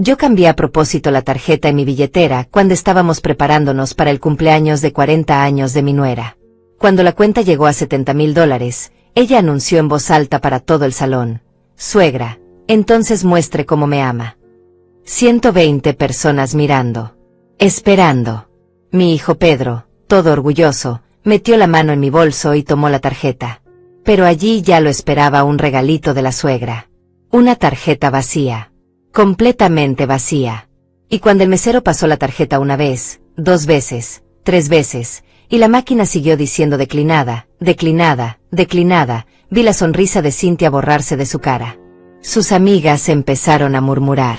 Yo cambié a propósito la tarjeta en mi billetera cuando estábamos preparándonos para el cumpleaños de 40 años de mi nuera. Cuando la cuenta llegó a $70,000, ella anunció en voz alta para todo el salón: «Suegra, entonces muestre cómo me ama». 120 personas mirando, esperando. Mi hijo Pedro, todo orgulloso, metió la mano en mi bolso y tomó la tarjeta. Pero allí ya lo esperaba un regalito de la suegra. Una tarjeta vacía. Completamente vacía. Y cuando el mesero pasó la tarjeta una vez, 2 veces, 3 veces, y la máquina siguió diciendo declinada, declinada, declinada, vi la sonrisa de Cintia borrarse de su cara. Sus amigas empezaron a murmurar.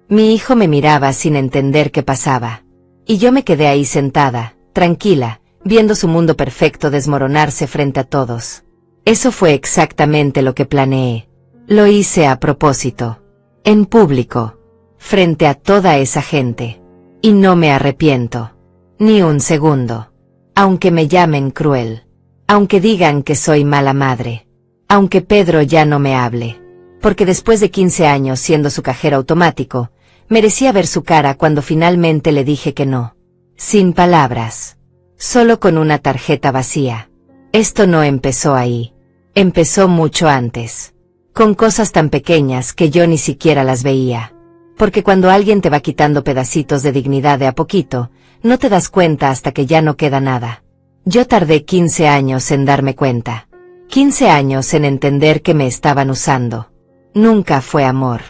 Mi hijo me miraba sin entender qué pasaba. Y yo me quedé ahí sentada, tranquila, viendo su mundo perfecto desmoronarse frente a todos. Eso fue exactamente lo que planeé. Lo hice a propósito. En público. Frente a toda esa gente. Y no me arrepiento. Ni un segundo. Aunque me llamen cruel. Aunque digan que soy mala madre. Aunque Pedro ya no me hable. Porque después de 15 años siendo su cajero automático, merecía ver su cara cuando finalmente le dije que no. Sin palabras. Solo con una tarjeta vacía. Esto no empezó ahí. Empezó mucho antes. Con cosas tan pequeñas que yo ni siquiera las veía. Porque cuando alguien te va quitando pedacitos de dignidad de a poquito, no te das cuenta hasta que ya no queda nada. Yo tardé 15 años en darme cuenta. 15 años en entender que me estaban usando. Nunca fue amor.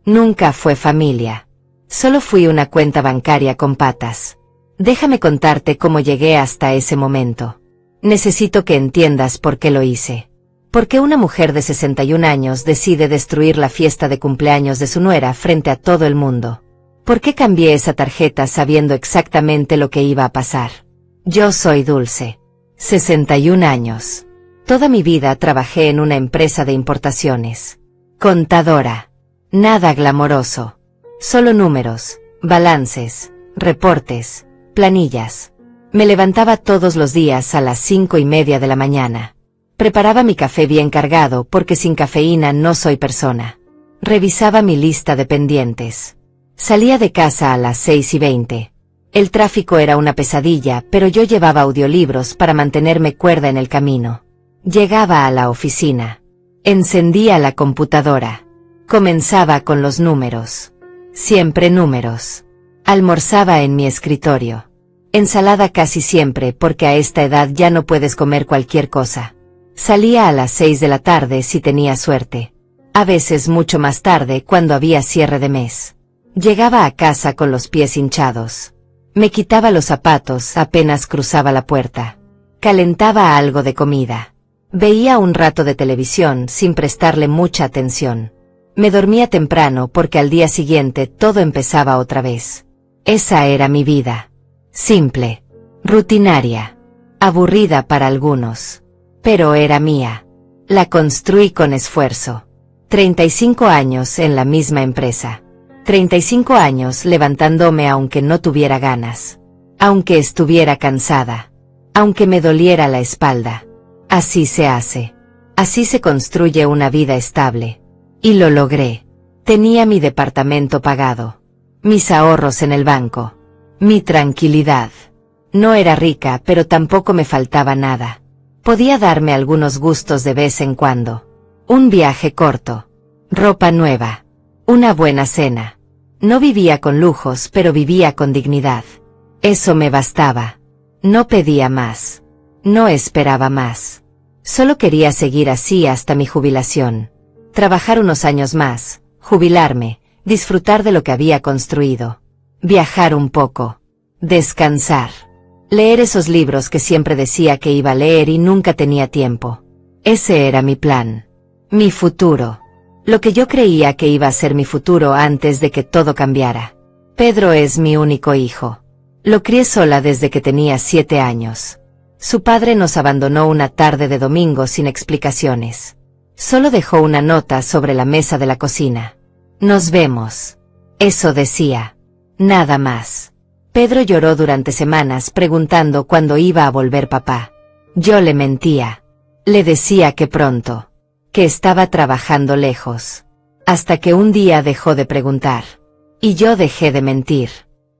Nunca fue familia. Solo fui una cuenta bancaria con patas. Déjame contarte cómo llegué hasta ese momento. Necesito que entiendas por qué lo hice. ¿Por qué una mujer de 61 años decide destruir la fiesta de cumpleaños de su nuera frente a todo el mundo? ¿Por qué cambié esa tarjeta sabiendo exactamente lo que iba a pasar? Yo soy Dulce. 61 años. Toda mi vida trabajé en una empresa de importaciones. Contadora. Nada glamoroso. Solo números, balances, reportes, planillas. Me levantaba todos los días a las 5:30 de la mañana. Preparaba mi café bien cargado porque sin cafeína no soy persona. Revisaba mi lista de pendientes. Salía de casa a las 6:20. El tráfico era una pesadilla, pero yo llevaba audiolibros para mantenerme cuerda en el camino. Llegaba a la oficina. Encendía la computadora. Comenzaba con los números. Siempre números. Almorzaba en mi escritorio. Ensalada casi siempre porque a esta edad ya no puedes comer cualquier cosa. Salía a las 6 de la tarde si tenía suerte. A veces mucho más tarde cuando había cierre de mes. Llegaba a casa con los pies hinchados. Me quitaba los zapatos apenas cruzaba la puerta. Calentaba algo de comida. Veía un rato de televisión sin prestarle mucha atención. Me dormía temprano porque al día siguiente todo empezaba otra vez. Esa era mi vida. Simple. Rutinaria. Aburrida para algunos. Pero era mía. La construí con esfuerzo. 35 años en la misma empresa. 35 años levantándome aunque no tuviera ganas. Aunque estuviera cansada. Aunque me doliera la espalda. Así se hace. Así se construye una vida estable. Y lo logré. Tenía mi departamento pagado. Mis ahorros en el banco. Mi tranquilidad. No era rica, pero tampoco me faltaba nada. Podía darme algunos gustos de vez en cuando. Un viaje corto. Ropa nueva. Una buena cena. No vivía con lujos, pero vivía con dignidad. Eso me bastaba. No pedía más. No esperaba más. Solo quería seguir así hasta mi jubilación. Trabajar unos años más, jubilarme, disfrutar de lo que había construido. Viajar un poco. Descansar. Leer esos libros que siempre decía que iba a leer y nunca tenía tiempo. Ese era mi plan. Mi futuro. Lo que yo creía que iba a ser mi futuro antes de que todo cambiara. Pedro es mi único hijo. Lo crié sola desde que tenía 7 años. Su padre nos abandonó una tarde de domingo sin explicaciones. Solo dejó una nota sobre la mesa de la cocina. Nos vemos. Eso decía. Nada más. Pedro lloró durante semanas preguntando cuándo iba a volver papá. Yo le mentía. Le decía que pronto. Que estaba trabajando lejos. Hasta que un día dejó de preguntar. Y yo dejé de mentir.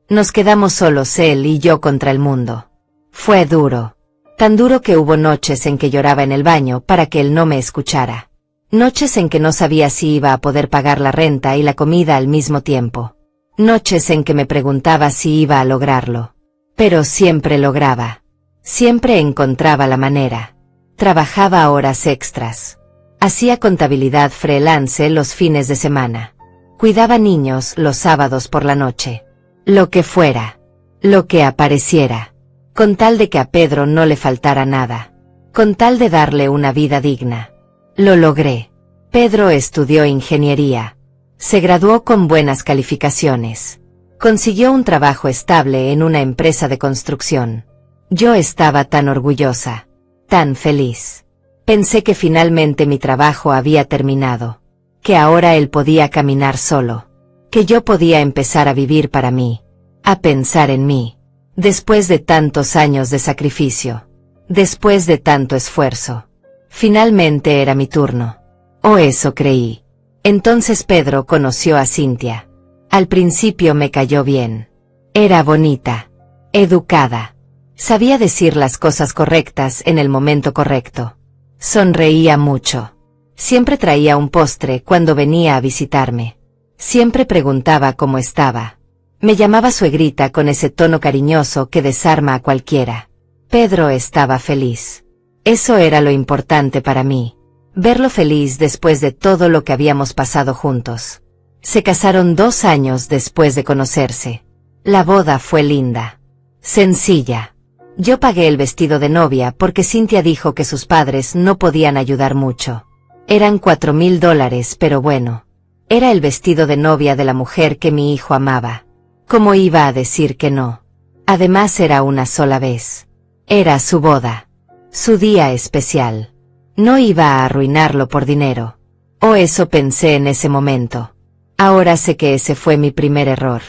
Nos quedamos solos él y yo contra el mundo. Fue duro. Tan duro que hubo noches en que lloraba en el baño para que él no me escuchara. Noches en que no sabía si iba a poder pagar la renta y la comida al mismo tiempo. Noches en que me preguntaba si iba a lograrlo. Pero siempre lograba. Siempre encontraba la manera. Trabajaba horas extras. Hacía contabilidad freelance los fines de semana. Cuidaba niños los sábados por la noche. Lo que fuera. Lo que apareciera. Con tal de que a Pedro no le faltara nada. Con tal de darle una vida digna. Lo logré. Pedro estudió ingeniería. Se graduó con buenas calificaciones. Consiguió un trabajo estable en una empresa de construcción. Yo estaba tan orgullosa. Tan feliz. Pensé que finalmente mi trabajo había terminado. Que ahora él podía caminar solo. Que yo podía empezar a vivir para mí. A pensar en mí. Después de tantos años de sacrificio. Después de tanto esfuerzo. Finalmente era mi turno. O eso creí. Entonces Pedro conoció a Cynthia. Al principio me cayó bien. Era bonita. Educada. Sabía decir las cosas correctas en el momento correcto. Sonreía mucho. Siempre traía un postre cuando venía a visitarme. Siempre preguntaba cómo estaba. Me llamaba suegrita con ese tono cariñoso que desarma a cualquiera. Pedro estaba feliz. Eso era lo importante para mí. Verlo feliz después de todo lo que habíamos pasado juntos. Se casaron 2 años después de conocerse. La boda fue linda. Sencilla. Yo pagué el vestido de novia porque Cynthia dijo que sus padres no podían ayudar mucho. Eran $4,000, pero bueno. Era el vestido de novia de la mujer que mi hijo amaba. ¿Cómo iba a decir que no? Además era una sola vez. Era su boda. Su día especial. No iba a arruinarlo por dinero. O eso pensé en ese momento. Ahora sé que ese fue mi primer error.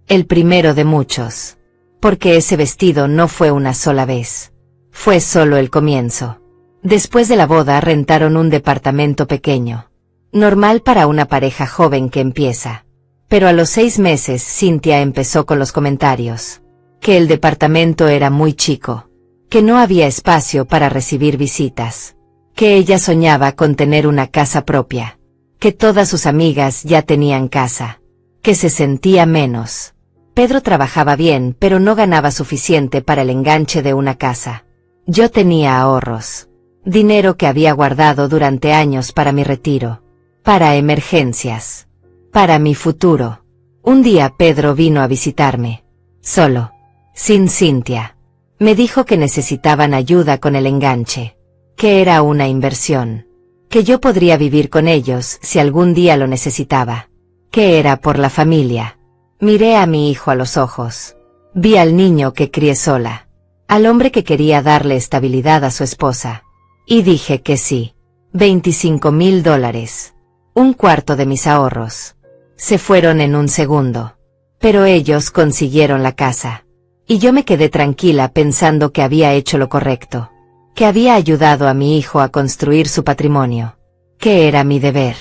El primero de muchos. Porque ese vestido no fue una sola vez. Fue solo el comienzo. Después de la boda rentaron un departamento pequeño. Normal para una pareja joven que empieza. Pero a los 6 meses Cynthia empezó con los comentarios. Que el departamento era muy chico. Que no había espacio para recibir visitas. Que ella soñaba con tener una casa propia. Que todas sus amigas ya tenían casa. Que se sentía menos. Pedro trabajaba bien, pero no ganaba suficiente para el enganche de una casa. Yo tenía ahorros. Dinero que había guardado durante años para mi retiro. Para emergencias. Para mi futuro. Un día Pedro vino a visitarme. Solo. Sin Cynthia. Me dijo que necesitaban ayuda con el enganche. Que era una inversión. Que yo podría vivir con ellos si algún día lo necesitaba. Que era por la familia. Miré a mi hijo a los ojos. Vi al niño que crié sola. Al hombre que quería darle estabilidad a su esposa. Y dije que sí. $25,000. Un cuarto de mis ahorros. Se fueron en un segundo. Pero ellos consiguieron la casa. Y yo me quedé tranquila pensando que había hecho lo correcto. Que había ayudado a mi hijo a construir su patrimonio. Que era mi deber.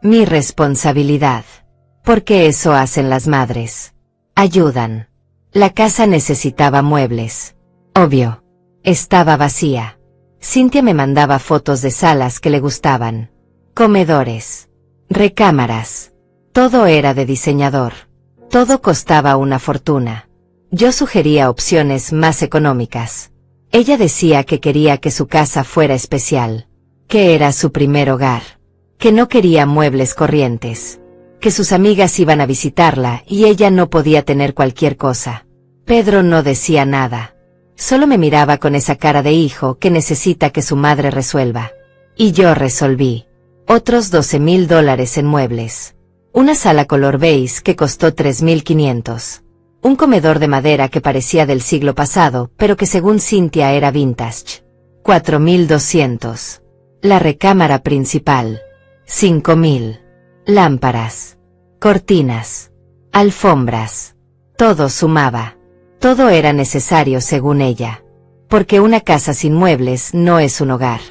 Mi responsabilidad. Porque eso hacen las madres. Ayudan. La casa necesitaba muebles. Obvio. Estaba vacía. Cynthia me mandaba fotos de salas que le gustaban. Comedores. Recámaras. Todo era de diseñador. Todo costaba una fortuna. Yo sugería opciones más económicas. Ella decía que quería que su casa fuera especial. Que era su primer hogar. Que no quería muebles corrientes. Que sus amigas iban a visitarla y ella no podía tener cualquier cosa. Pedro no decía nada. Solo me miraba con esa cara de hijo que necesita que su madre resuelva. Y yo resolví. Otros $12,000 en muebles. Una sala color beige que costó $3,500. Un comedor de madera que parecía del siglo pasado, pero que según Cynthia era vintage. $4,200. La recámara principal. $5,000. Lámparas. Cortinas. Alfombras. Todo sumaba. Todo era necesario según ella. Porque una casa sin muebles no es un hogar.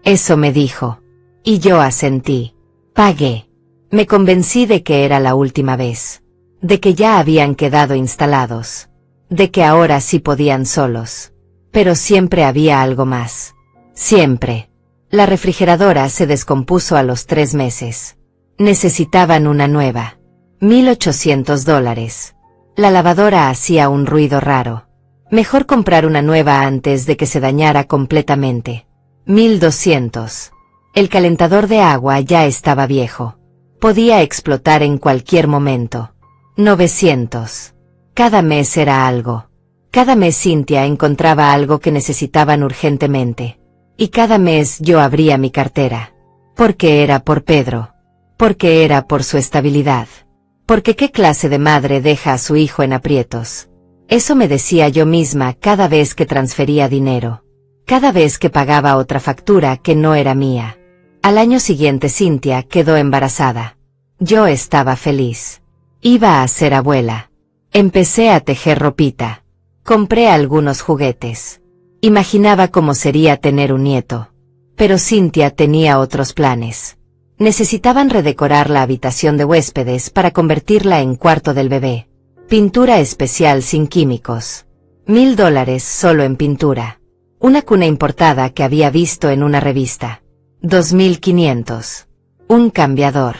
Eso me dijo. Y yo asentí. Pagué. Me convencí de que era la última vez. de que ya habían quedado instalados, de que ahora sí podían solos. Pero siempre había algo más. Siempre. La refrigeradora se descompuso a los 3 meses. Necesitaban una nueva. $1,800. La lavadora hacía un ruido raro. Mejor comprar una nueva antes de que se dañara completamente. 1,200. El calentador de agua ya estaba viejo. Podía explotar en cualquier momento. 900. Cada mes era algo. Cada mes Cynthia encontraba algo que necesitaban urgentemente. Y cada mes yo abría mi cartera. Porque era por Pedro. Porque era por su estabilidad. Porque qué clase de madre deja a su hijo en aprietos. Eso me decía yo misma cada vez que transfería dinero. Cada vez que pagaba otra factura que no era mía. Al año siguiente Cynthia quedó embarazada. Yo estaba feliz. Iba a ser abuela. Empecé a tejer ropita. Compré algunos juguetes. Imaginaba cómo sería tener un nieto. Pero Cynthia tenía otros planes. Necesitaban redecorar la habitación de huéspedes para convertirla en cuarto del bebé. Pintura especial sin químicos. $1,000 solo en pintura. Una cuna importada que había visto en una revista. 2,500. Un cambiador.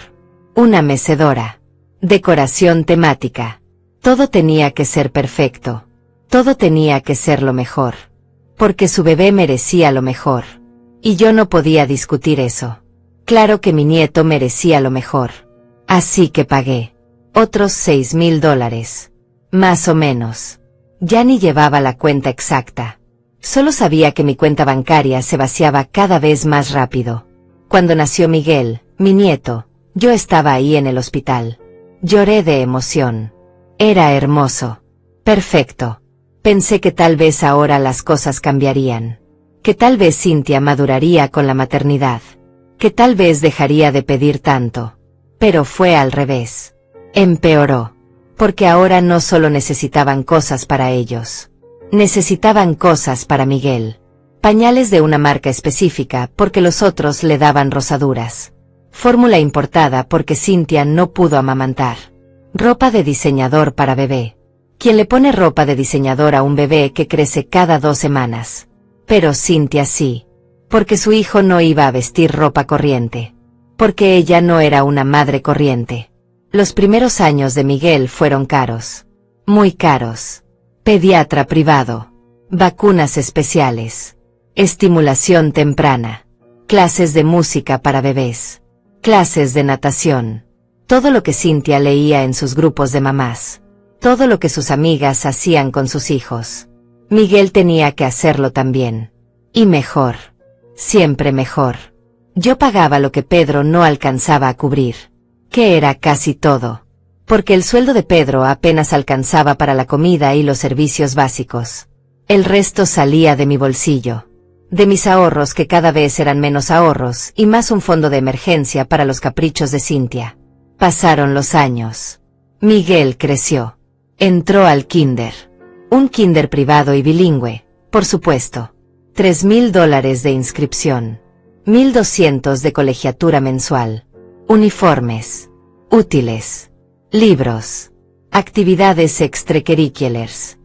Una mecedora. Decoración temática. Todo tenía que ser perfecto. Todo tenía que ser lo mejor. Porque su bebé merecía lo mejor. Y yo no podía discutir eso. Claro que mi nieto merecía lo mejor. Así que pagué. Otros $6,000. Más o menos. Ya ni llevaba la cuenta exacta. Solo sabía que mi cuenta bancaria se vaciaba cada vez más rápido. Cuando nació Miguel, mi nieto, yo estaba ahí en el hospital. Lloré de emoción. Era hermoso. Perfecto. Pensé que tal vez ahora las cosas cambiarían. Que tal vez Cynthia maduraría con la maternidad. Que tal vez dejaría de pedir tanto. Pero fue al revés. Empeoró. Porque ahora no solo necesitaban cosas para ellos. Necesitaban cosas para Miguel. Pañales de una marca específica porque los otros le daban rosaduras. Fórmula importada porque Cynthia no pudo amamantar. Ropa de diseñador para bebé. ¿Quién le pone ropa de diseñador a un bebé que crece cada 2 semanas? Pero Cynthia sí. Porque su hijo no iba a vestir ropa corriente. Porque ella no era una madre corriente. Los primeros años de Miguel fueron caros. Muy caros. Pediatra privado. Vacunas especiales. Estimulación temprana. Clases de música para bebés. Clases de natación. Todo lo que Cynthia leía en sus grupos de mamás. Todo lo que sus amigas hacían con sus hijos. Miguel tenía que hacerlo también. Y mejor. Siempre mejor. Yo pagaba lo que Pedro no alcanzaba a cubrir. Que era casi todo. Porque el sueldo de Pedro apenas alcanzaba para la comida y los servicios básicos. El resto salía de mi bolsillo. De mis ahorros que cada vez eran menos ahorros y más un fondo de emergencia para los caprichos de Cynthia. Pasaron los años. Miguel creció. Entró al kinder. Un kinder privado y bilingüe, por supuesto. $3,000 de inscripción. 1,200 de colegiatura mensual. Uniformes. Útiles. Libros. Actividades extracurriculares.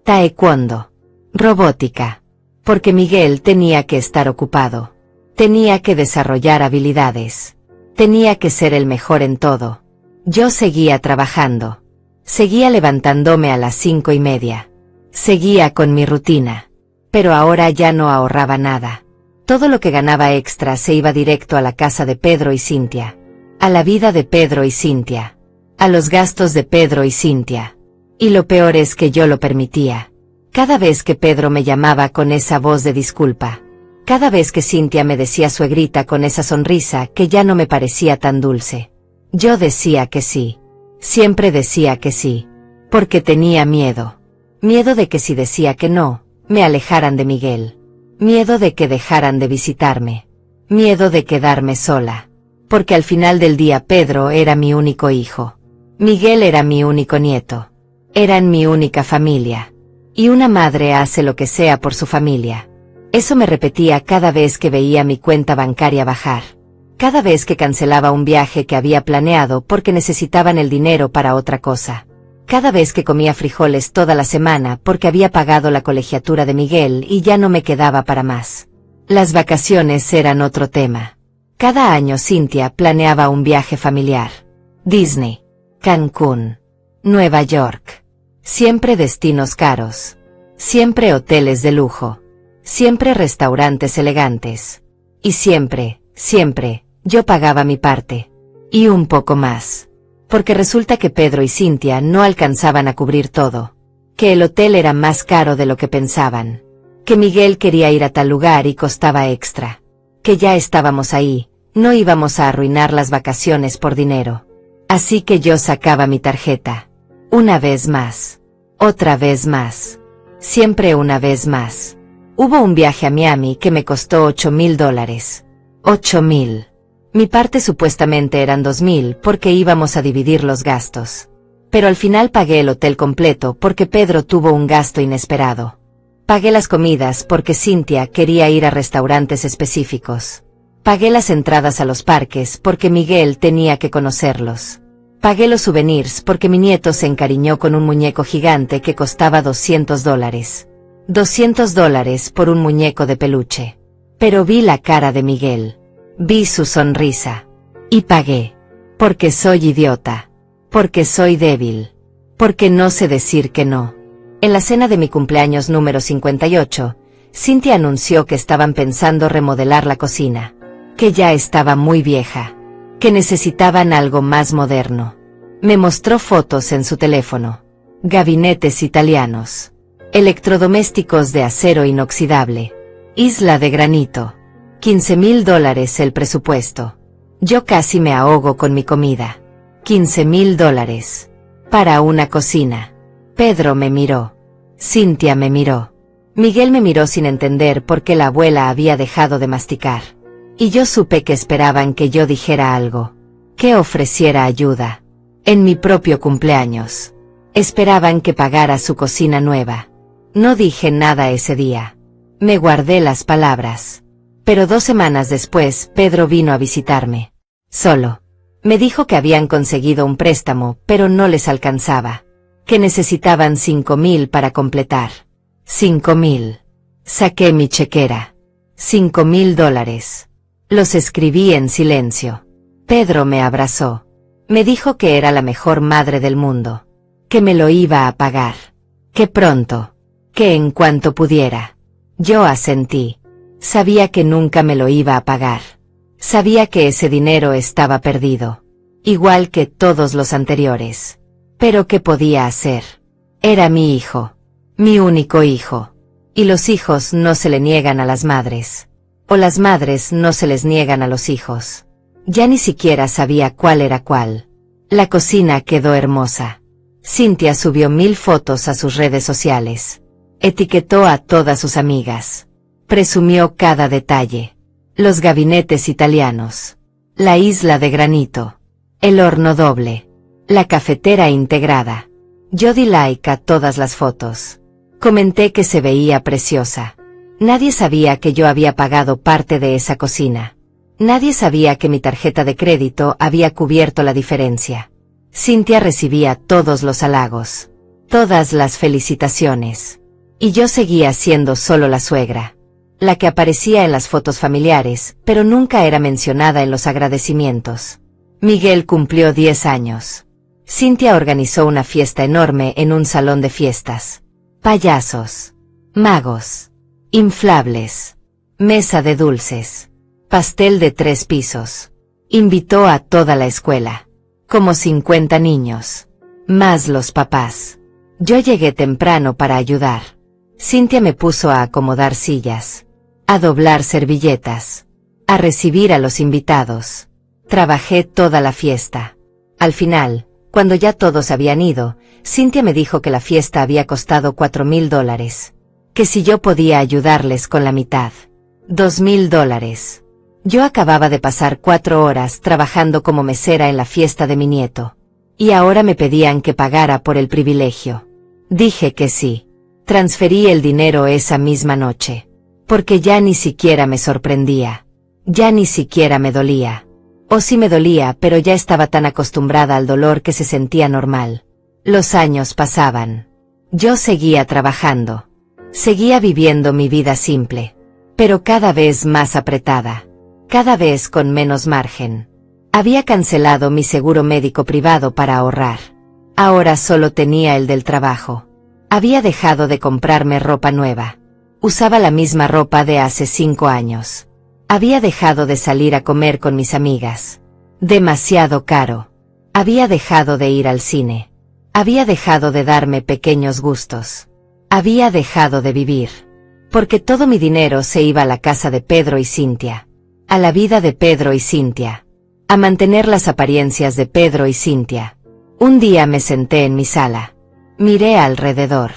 Taekwondo. Robótica. Porque Miguel tenía que estar ocupado. Tenía que desarrollar habilidades. Tenía que ser el mejor en todo. Yo seguía trabajando. Seguía levantándome a las 5:30. Seguía con mi rutina. Pero ahora ya no ahorraba nada. Todo lo que ganaba extra se iba directo a la casa de Pedro y Cynthia. A la vida de Pedro y Cynthia. A los gastos de Pedro y Cynthia. Y lo peor es que yo lo permitía. Cada vez que Pedro me llamaba con esa voz de disculpa. Cada vez que Cynthia me decía suegrita con esa sonrisa que ya no me parecía tan dulce. Yo decía que sí. Siempre decía que sí. Porque tenía miedo. Miedo de que si decía que no, me alejaran de Miguel. Miedo de que dejaran de visitarme. Miedo de quedarme sola. Porque al final del día Pedro era mi único hijo. Miguel era mi único nieto. Eran mi única familia. Y una madre hace lo que sea por su familia. Eso me repetía cada vez que veía mi cuenta bancaria bajar. Cada vez que cancelaba un viaje que había planeado porque necesitaban el dinero para otra cosa. Cada vez que comía frijoles toda la semana porque había pagado la colegiatura de Miguel y ya no me quedaba para más. Las vacaciones eran otro tema. Cada año Cynthia planeaba un viaje familiar. Disney, Cancún, Nueva York. Siempre destinos caros. Siempre hoteles de lujo. Siempre restaurantes elegantes. Y siempre, yo pagaba mi parte. Y un poco más. Porque resulta que Pedro y Cynthia no alcanzaban a cubrir todo. Que el hotel era más caro de lo que pensaban. Que Miguel quería ir a tal lugar y costaba extra. Que ya estábamos ahí, no íbamos a arruinar las vacaciones por dinero. Así que yo sacaba mi tarjeta. Una vez más. Otra vez más. Siempre una vez más. Hubo un viaje a Miami que me costó $8,000. 8,000. Mi parte supuestamente eran 2,000 porque íbamos a dividir los gastos. Pero al final pagué el hotel completo porque Pedro tuvo un gasto inesperado. Pagué las comidas porque Cynthia quería ir a restaurantes específicos. Pagué las entradas a los parques porque Miguel tenía que conocerlos. Pagué los souvenirs porque mi nieto se encariñó con un muñeco gigante que costaba $200. $200 por un muñeco de peluche. Pero vi la cara de Miguel. Vi su sonrisa. Y pagué. Porque soy idiota. Porque soy débil. Porque no sé decir que no. En la cena de mi cumpleaños número 58, Cynthia anunció que estaban pensando remodelar la cocina. Que ya estaba muy vieja. Que necesitaban algo más moderno. Me mostró fotos en su teléfono. Gabinetes italianos. Electrodomésticos de acero inoxidable. Isla de granito. $15,000 el presupuesto. Yo casi me ahogo con mi comida. $15,000. Para una cocina. Pedro me miró. Cynthia me miró. Miguel me miró sin entender por qué la abuela había dejado de masticar. Y yo supe que esperaban que yo dijera algo. Que ofreciera ayuda. En mi propio cumpleaños. Esperaban que pagara su cocina nueva. No dije nada ese día. Me guardé las palabras. Pero 2 semanas después, Pedro vino a visitarme. Solo. Me dijo que habían conseguido un préstamo, pero no les alcanzaba. Que necesitaban 5,000 para completar. 5,000. Saqué mi chequera. $5,000. Los escribí en silencio. Pedro me abrazó. Me dijo que era la mejor madre del mundo. Que me lo iba a pagar. Que pronto. Que en cuanto pudiera. Yo asentí. Sabía que nunca me lo iba a pagar. Sabía que ese dinero estaba perdido. Igual que todos los anteriores. Pero ¿qué podía hacer? Era mi hijo. Mi único hijo. Y los hijos no se le niegan a las madres. O las madres no se les niegan a los hijos. Ya ni siquiera sabía cuál era cuál. La cocina quedó hermosa. Cynthia subió 1000 fotos a sus redes sociales. Etiquetó a todas sus amigas. Presumió cada detalle. Los gabinetes italianos. La isla de granito. El horno doble. La cafetera integrada. Yo di like a todas las fotos. Comenté que se veía preciosa. Nadie sabía que yo había pagado parte de esa cocina. Nadie sabía que mi tarjeta de crédito había cubierto la diferencia. Cynthia recibía todos los halagos. Todas las felicitaciones. Y yo seguía siendo solo la suegra. La que aparecía en las fotos familiares, pero nunca era mencionada en los agradecimientos. Miguel cumplió 10 años. Cynthia organizó una fiesta enorme en un salón de fiestas. Payasos. Magos. Inflables. Mesa de dulces. Pastel de 3 pisos. Invitó a toda la escuela. Como 50 niños. Más los papás. Yo llegué temprano para ayudar. Cynthia me puso a acomodar sillas. A doblar servilletas. A recibir a los invitados. Trabajé toda la fiesta. Al final, cuando ya todos habían ido, Cynthia me dijo que la fiesta había costado $4,000. Que si yo podía ayudarles con la mitad. $2,000. Yo acababa de pasar 4 horas trabajando como mesera en la fiesta de mi nieto. Y ahora me pedían que pagara por el privilegio. Dije que sí. Transferí el dinero esa misma noche. Porque ya ni siquiera me sorprendía. Ya ni siquiera me dolía. O sí me dolía, pero ya estaba tan acostumbrada al dolor que se sentía normal. Los años pasaban. Yo seguía trabajando. Seguía viviendo mi vida simple. Pero cada vez más apretada. Cada vez con menos margen. Había cancelado mi seguro médico privado para ahorrar. Ahora solo tenía el del trabajo. Había dejado de comprarme ropa nueva. Usaba la misma ropa de hace 5 años. Había dejado de salir a comer con mis amigas. Demasiado caro. Había dejado de ir al cine. Había dejado de darme pequeños gustos. Había dejado de vivir. Porque todo mi dinero se iba a la casa de Pedro y Cintia. A la vida de Pedro y Cintia. A mantener las apariencias de Pedro y Cintia. Un día me senté en mi sala. Miré alrededor.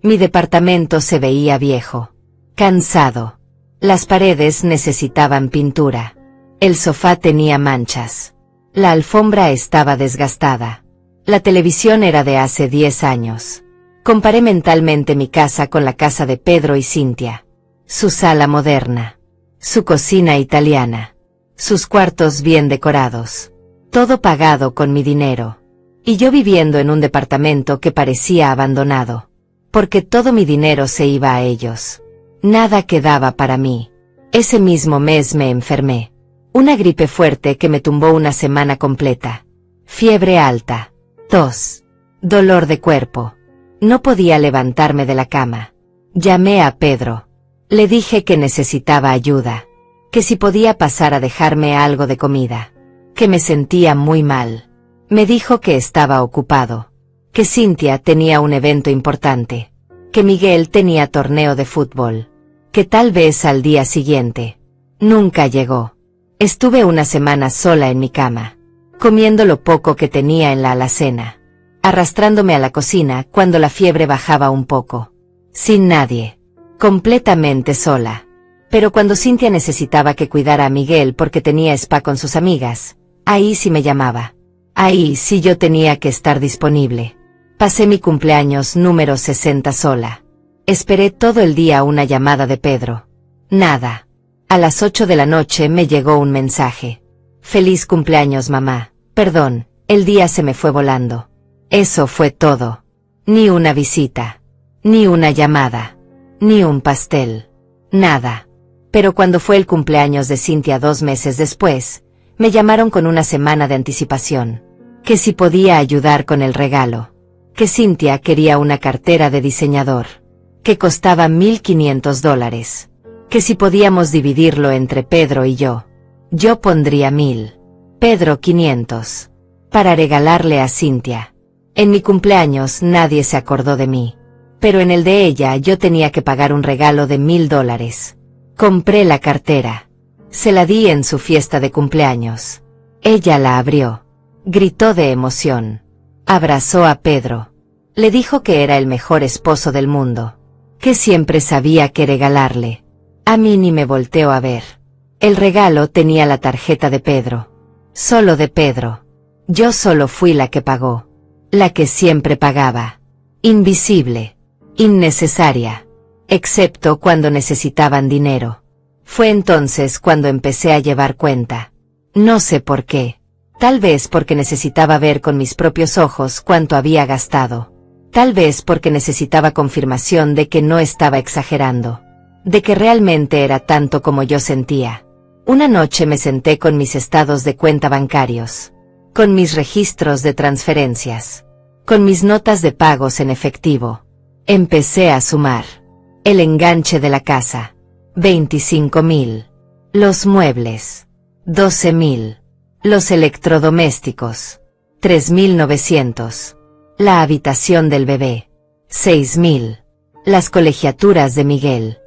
Mi departamento se veía viejo. Cansado. Las paredes necesitaban pintura. El sofá tenía manchas. La alfombra estaba desgastada. La televisión era de hace 10 años. Comparé mentalmente mi casa con la casa de Pedro y Cintia. Su sala moderna. Su cocina italiana. Sus cuartos bien decorados. Todo pagado con mi dinero. Y yo viviendo en un departamento que parecía abandonado. Porque todo mi dinero se iba a ellos. Nada quedaba para mí. Ese mismo mes me enfermé. Una gripe fuerte que me tumbó una semana completa. Fiebre alta. Tos. Dolor de cuerpo. No podía levantarme de la cama. Llamé a Pedro. Le dije que necesitaba ayuda. Que si podía pasar a dejarme algo de comida. Que me sentía muy mal. Me dijo que estaba ocupado. Que Cintia tenía un evento importante. Que Miguel tenía torneo de fútbol. Que tal vez al día siguiente. Nunca llegó. Estuve una semana sola en mi cama. Comiendo lo poco que tenía en la alacena. Arrastrándome a la cocina cuando la fiebre bajaba un poco. Sin nadie. Completamente sola. Pero cuando Cintia necesitaba que cuidara a Miguel porque tenía spa con sus amigas, ahí sí me llamaba. Ahí sí yo tenía que estar disponible. Pasé mi cumpleaños número 60 sola. Esperé todo el día una llamada de Pedro. Nada. A las 8 de la noche me llegó un mensaje. Feliz cumpleaños, mamá. Perdón, el día se me fue volando. Eso fue todo. Ni una visita. Ni una llamada. Ni un pastel. Nada. Pero cuando fue el cumpleaños de Cintia 2 meses después, me llamaron con una semana de anticipación. Que si podía ayudar con el regalo. Que Cintia quería una cartera de diseñador. Que costaba $1,500. Que si podíamos dividirlo entre Pedro y yo. Yo pondría 1,000. Pedro 500. Para regalarle a Cintia. En mi cumpleaños nadie se acordó de mí. Pero en el de ella yo tenía que pagar un regalo de $1,000. Compré la cartera. Se la di en su fiesta de cumpleaños. Ella la abrió. Gritó de emoción. Abrazó a Pedro. Le dijo que era el mejor esposo del mundo. Que siempre sabía qué regalarle. A mí ni me volteó a ver. El regalo tenía la tarjeta de Pedro. Solo de Pedro. Yo solo fui la que pagó. La que siempre pagaba. Invisible. Innecesaria. Excepto cuando necesitaban dinero. Fue entonces cuando empecé a llevar cuenta. No sé por qué. Tal vez porque necesitaba ver con mis propios ojos cuánto había gastado. Tal vez porque necesitaba confirmación de que no estaba exagerando. De que realmente era tanto como yo sentía. Una noche me senté con mis estados de cuenta bancarios. Con mis registros de transferencias. Con mis notas de pagos en efectivo. Empecé a sumar. El enganche de la casa. 25,000. Los muebles. 12,000. Los electrodomésticos. 3,900. La habitación del bebé. 6,000. Las colegiaturas de Miguel.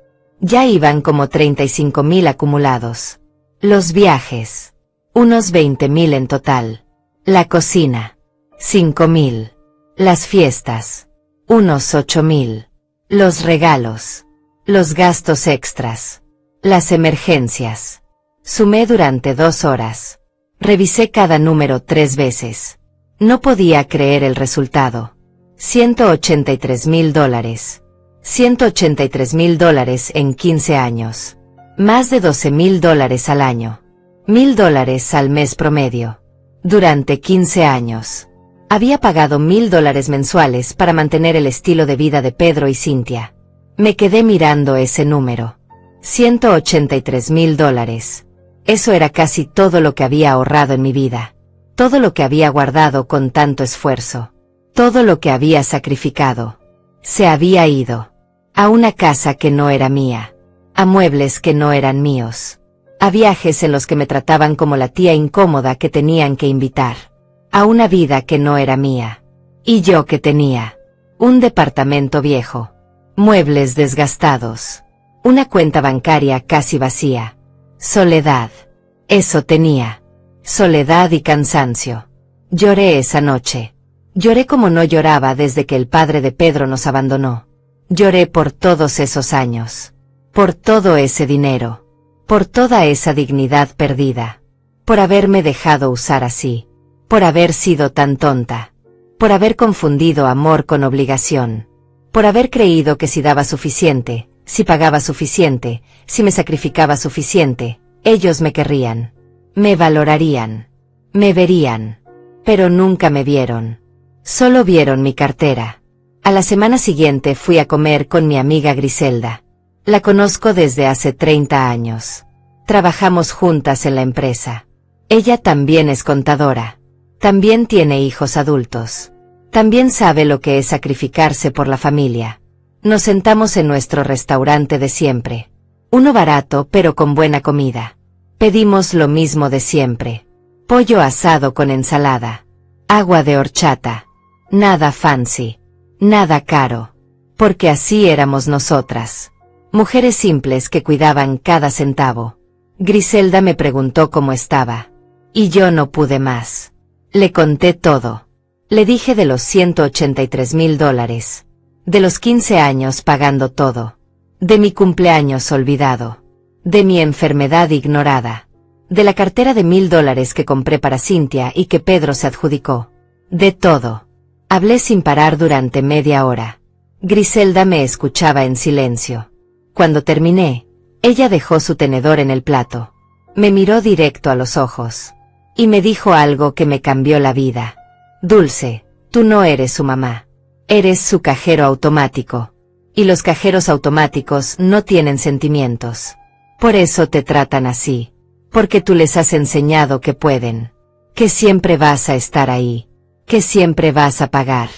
Ya iban como 35,000 acumulados. Los viajes. Unos 20,000 en total. La cocina. 5,000. Las fiestas. Unos 8,000. Los regalos. Los gastos extras. Las emergencias. Sumé durante 2 horas. Revisé cada número 3 veces. No podía creer el resultado. $183,000. $183,000 en 15 años. Más de $12,000 al año. $1000 al mes promedio. Durante 15 años. Había pagado $1000 mensuales para mantener el estilo de vida de Pedro y Cynthia. Me quedé mirando ese número. $183,000. Eso era casi todo lo que había ahorrado en mi vida. Todo lo que había guardado con tanto esfuerzo. Todo lo que había sacrificado. Se había ido. A una casa que no era mía. A muebles que no eran míos. A viajes en los que me trataban como la tía incómoda que tenían que invitar. A una vida que no era mía. Y yo que tenía. Un departamento viejo. Muebles desgastados. Una cuenta bancaria casi vacía. Soledad. Eso tenía. Soledad y cansancio. Lloré esa noche. Lloré como no lloraba desde que el padre de Pedro nos abandonó. Lloré por todos esos años. Por todo ese dinero. Por toda esa dignidad perdida. Por haberme dejado usar así. Por haber sido tan tonta. Por haber confundido amor con obligación. Por haber creído que si daba suficiente, si pagaba suficiente, si me sacrificaba suficiente, ellos me querrían. Me valorarían. Me verían. Pero nunca me vieron. Solo vieron mi cartera. A la semana siguiente fui a comer con mi amiga Griselda. La conozco desde hace 30 años. Trabajamos juntas en la empresa. Ella también es contadora. También tiene hijos adultos. También sabe lo que es sacrificarse por la familia. Nos sentamos en nuestro restaurante de siempre. Uno barato pero con buena comida. Pedimos lo mismo de siempre. Pollo asado con ensalada. Agua de horchata. Nada fancy. Nada caro. Porque así éramos nosotras. Mujeres simples que cuidaban cada centavo. Griselda me preguntó cómo estaba. Y yo no pude más. Le conté todo. Le dije de los $183,000. De los 15 años pagando todo. De mi cumpleaños olvidado. De mi enfermedad ignorada. De la cartera de $1000 que compré para Cynthia y que Pedro se adjudicó. De todo. Hablé sin parar durante media hora. Griselda me escuchaba en silencio. Cuando terminé, ella dejó su tenedor en el plato. Me miró directo a los ojos. Y me dijo algo que me cambió la vida. Dulce, tú no eres su mamá. Eres su cajero automático. Y los cajeros automáticos no tienen sentimientos. Por eso te tratan así. Porque tú les has enseñado que pueden. Que siempre vas a estar ahí. Que siempre vas a pagar.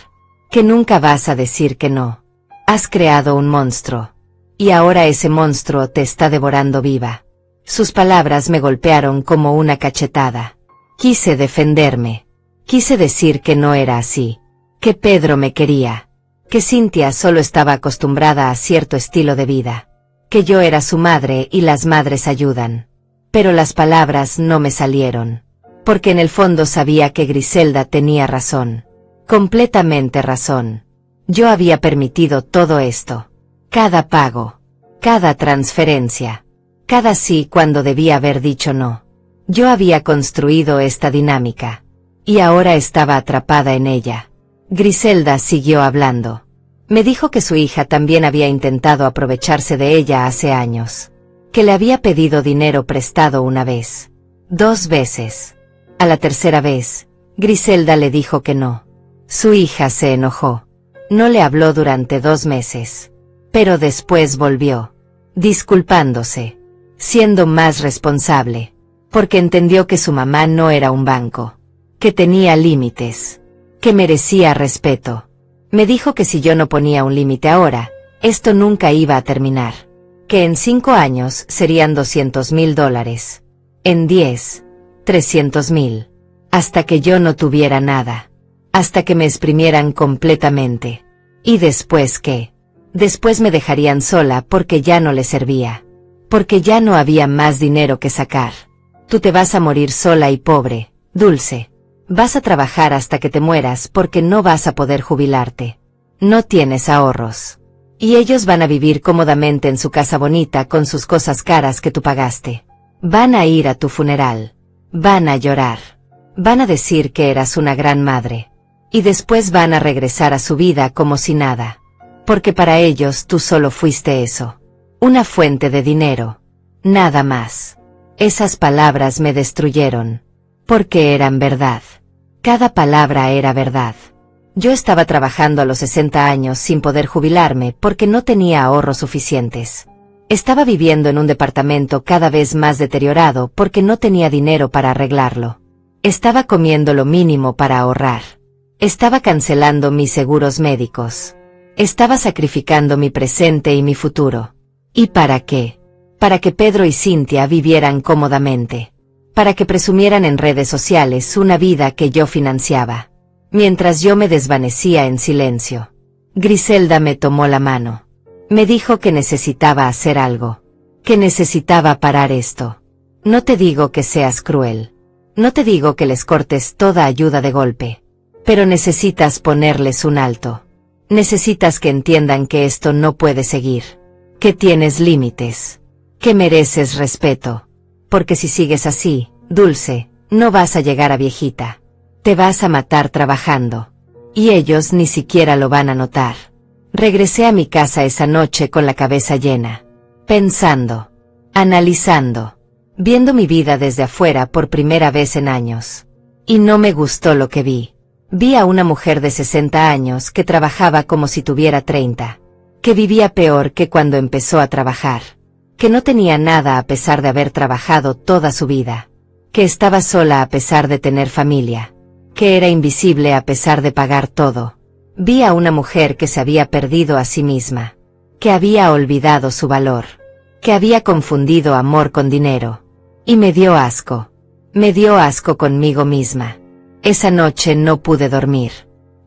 Que nunca vas a decir que no. Has creado un monstruo. Y ahora ese monstruo te está devorando viva. Sus palabras me golpearon como una cachetada. Quise defenderme. Quise decir que no era así. Que Pedro me quería. Que Cynthia solo estaba acostumbrada a cierto estilo de vida. Que yo era su madre y las madres ayudan. Pero las palabras no me salieron. Porque en el fondo sabía que Griselda tenía razón. Completamente razón. Yo había permitido todo esto. Cada pago. Cada transferencia. Cada sí cuando debía haber dicho no. Yo había construido esta dinámica. Y ahora estaba atrapada en ella. Griselda siguió hablando. Me dijo que su hija también había intentado aprovecharse de ella hace años. Que le había pedido dinero prestado una vez. 2 veces. A la tercera vez, Griselda le dijo que no. Su hija se enojó. No le habló durante 2 meses. Pero después volvió. Disculpándose. Siendo más responsable. Porque entendió que su mamá no era un banco. Que tenía límites. Que merecía respeto. Me dijo que si yo no ponía un límite ahora, esto nunca iba a terminar. Que en 5 años serían $200,000. En 10, $300,000. Hasta que yo no tuviera nada. Hasta que me exprimieran completamente. ¿Y después qué? Después me dejarían sola porque ya no le servía. Porque ya no había más dinero que sacar. Tú te vas a morir sola y pobre, Dulce. Vas a trabajar hasta que te mueras porque no vas a poder jubilarte. No tienes ahorros. Y ellos van a vivir cómodamente en su casa bonita con sus cosas caras que tú pagaste. Van a ir a tu funeral. Van a llorar. Van a decir que eras una gran madre. Y después van a regresar a su vida como si nada. Porque para ellos tú solo fuiste eso. Una fuente de dinero. Nada más. Esas palabras me destruyeron. Porque eran verdad. Cada palabra era verdad. Yo estaba trabajando a los 60 años sin poder jubilarme porque no tenía ahorros suficientes. Estaba viviendo en un departamento cada vez más deteriorado porque no tenía dinero para arreglarlo. Estaba comiendo lo mínimo para ahorrar. Estaba cancelando mis seguros médicos. Estaba sacrificando mi presente y mi futuro. ¿Y para qué? Para que Pedro y Cynthia vivieran cómodamente. Para que presumieran en redes sociales una vida que yo financiaba. Mientras yo me desvanecía en silencio. Griselda me tomó la mano. Me dijo que necesitaba hacer algo. Que necesitaba parar esto. No te digo que seas cruel. No te digo que les cortes toda ayuda de golpe. Pero necesitas ponerles un alto. Necesitas que entiendan que esto no puede seguir. Que tienes límites. Que mereces respeto. Porque si sigues así, Dulce, no vas a llegar a viejita. Te vas a matar trabajando. Y ellos ni siquiera lo van a notar. Regresé a mi casa esa noche con la cabeza llena. Pensando. Analizando. Viendo mi vida desde afuera por primera vez en años. Y no me gustó lo que vi. Vi a una mujer de 60 años que trabajaba como si tuviera 30. Que vivía peor que cuando empezó a trabajar. Que no tenía nada a pesar de haber trabajado toda su vida. Que estaba sola a pesar de tener familia. Que era invisible a pesar de pagar todo. Vi a una mujer que se había perdido a sí misma. Que había olvidado su valor. Que había confundido amor con dinero. Y me dio asco. Me dio asco conmigo misma. Esa noche no pude dormir.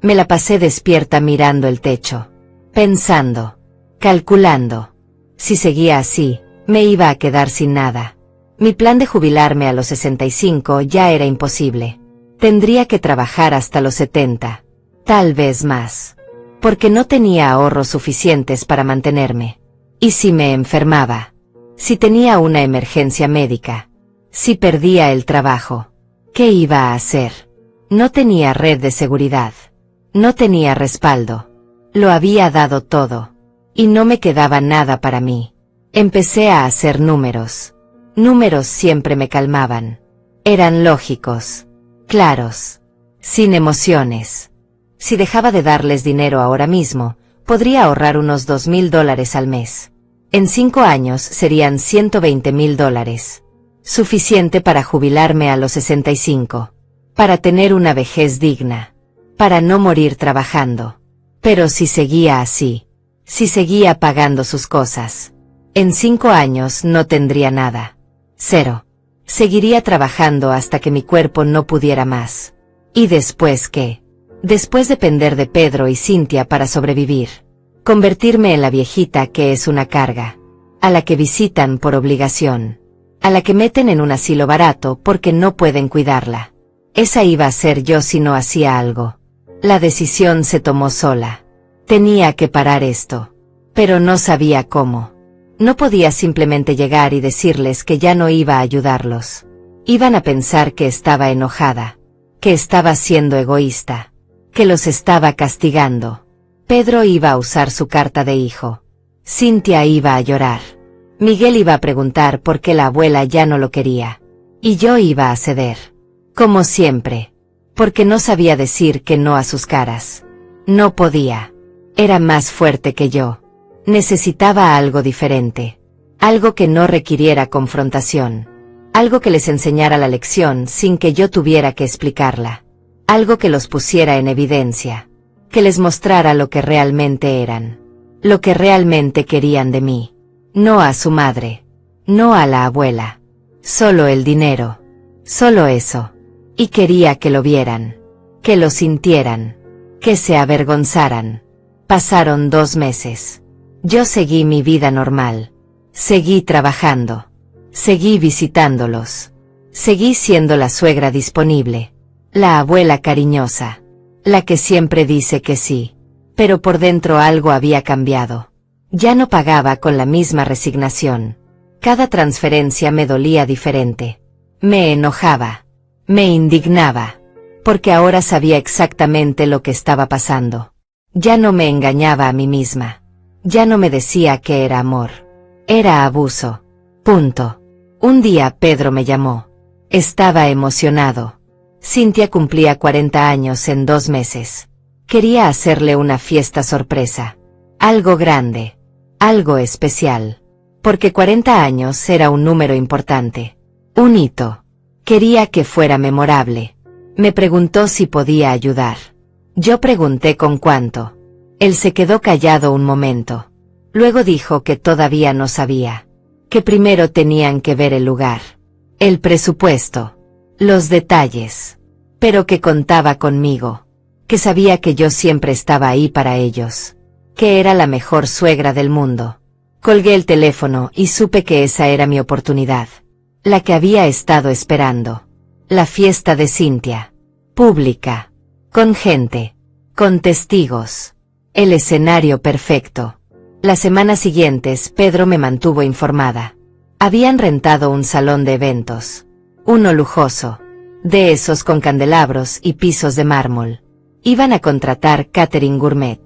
Me la pasé despierta mirando el techo. Pensando. Calculando. Si seguía así, me iba a quedar sin nada. Mi plan de jubilarme a los 65 ya era imposible. Tendría que trabajar hasta los 70. Tal vez más. Porque no tenía ahorros suficientes para mantenerme. ¿Y si me enfermaba? Si tenía una emergencia médica. Si perdía el trabajo. ¿Qué iba a hacer? No tenía red de seguridad. No tenía respaldo. Lo había dado todo. Y no me quedaba nada para mí. Empecé a hacer números. Números siempre me calmaban. Eran lógicos. Claros. Sin emociones. Si dejaba de darles dinero ahora mismo, podría ahorrar unos $2,000 al mes. En 5 años serían $120,000. Suficiente para jubilarme a los 65. Para tener una vejez digna. Para no morir trabajando. Pero si seguía así. Si seguía pagando sus cosas. En 5 años no tendría nada. 0. Seguiría trabajando hasta que mi cuerpo no pudiera más. ¿Y después qué? Después depender de Pedro y Cynthia para sobrevivir. Convertirme en la viejita que es una carga. A la que visitan por obligación. A la que meten en un asilo barato porque no pueden cuidarla. Esa iba a ser yo si no hacía algo. La decisión se tomó sola. Tenía que parar esto. Pero no sabía cómo. No podía simplemente llegar y decirles que ya no iba a ayudarlos. Iban a pensar que estaba enojada. Que estaba siendo egoísta. Que los estaba castigando. Pedro iba a usar su carta de hijo. Cynthia iba a llorar. Miguel iba a preguntar por qué la abuela ya no lo quería. Y yo iba a ceder. Como siempre. Porque no sabía decir que no a sus caras. No podía. Era más fuerte que yo. Necesitaba algo diferente. Algo que no requiriera confrontación. Algo que les enseñara la lección sin que yo tuviera que explicarla. Algo que los pusiera en evidencia. Que les mostrara lo que realmente eran. Lo que realmente querían de mí. No a su madre. No a la abuela. Solo el dinero. Solo eso. Y quería que lo vieran. Que lo sintieran. Que se avergonzaran. Pasaron 2 meses. Yo seguí mi vida normal. Seguí trabajando. Seguí visitándolos. Seguí siendo la suegra disponible. La abuela cariñosa. La que siempre dice que sí. Pero por dentro algo había cambiado. Ya no pagaba con la misma resignación. Cada transferencia me dolía diferente. Me enojaba. Me indignaba. Porque ahora sabía exactamente lo que estaba pasando. Ya no me engañaba a mí misma. Ya no me decía que era amor. Era abuso. Punto. Un día Pedro me llamó. Estaba emocionado. Cintia cumplía 40 años en 2 meses. Quería hacerle una fiesta sorpresa. Algo grande. Algo especial. Porque 40 años era un número importante. Un hito. Quería que fuera memorable. Me preguntó si podía ayudar. Yo pregunté con cuánto. Él se quedó callado un momento. Luego dijo que todavía no sabía. Que primero tenían que ver el lugar. El presupuesto. Los detalles. Pero que contaba conmigo. Que sabía que yo siempre estaba ahí para ellos. Que era la mejor suegra del mundo. Colgué el teléfono y supe que esa era mi oportunidad. La que había estado esperando. La fiesta de Cintia. Pública. Con gente. Con testigos. El escenario perfecto. Las semanas siguientes Pedro me mantuvo informada. Habían rentado un salón de eventos. Uno lujoso. De esos con candelabros y pisos de mármol. Iban a contratar catering gourmet.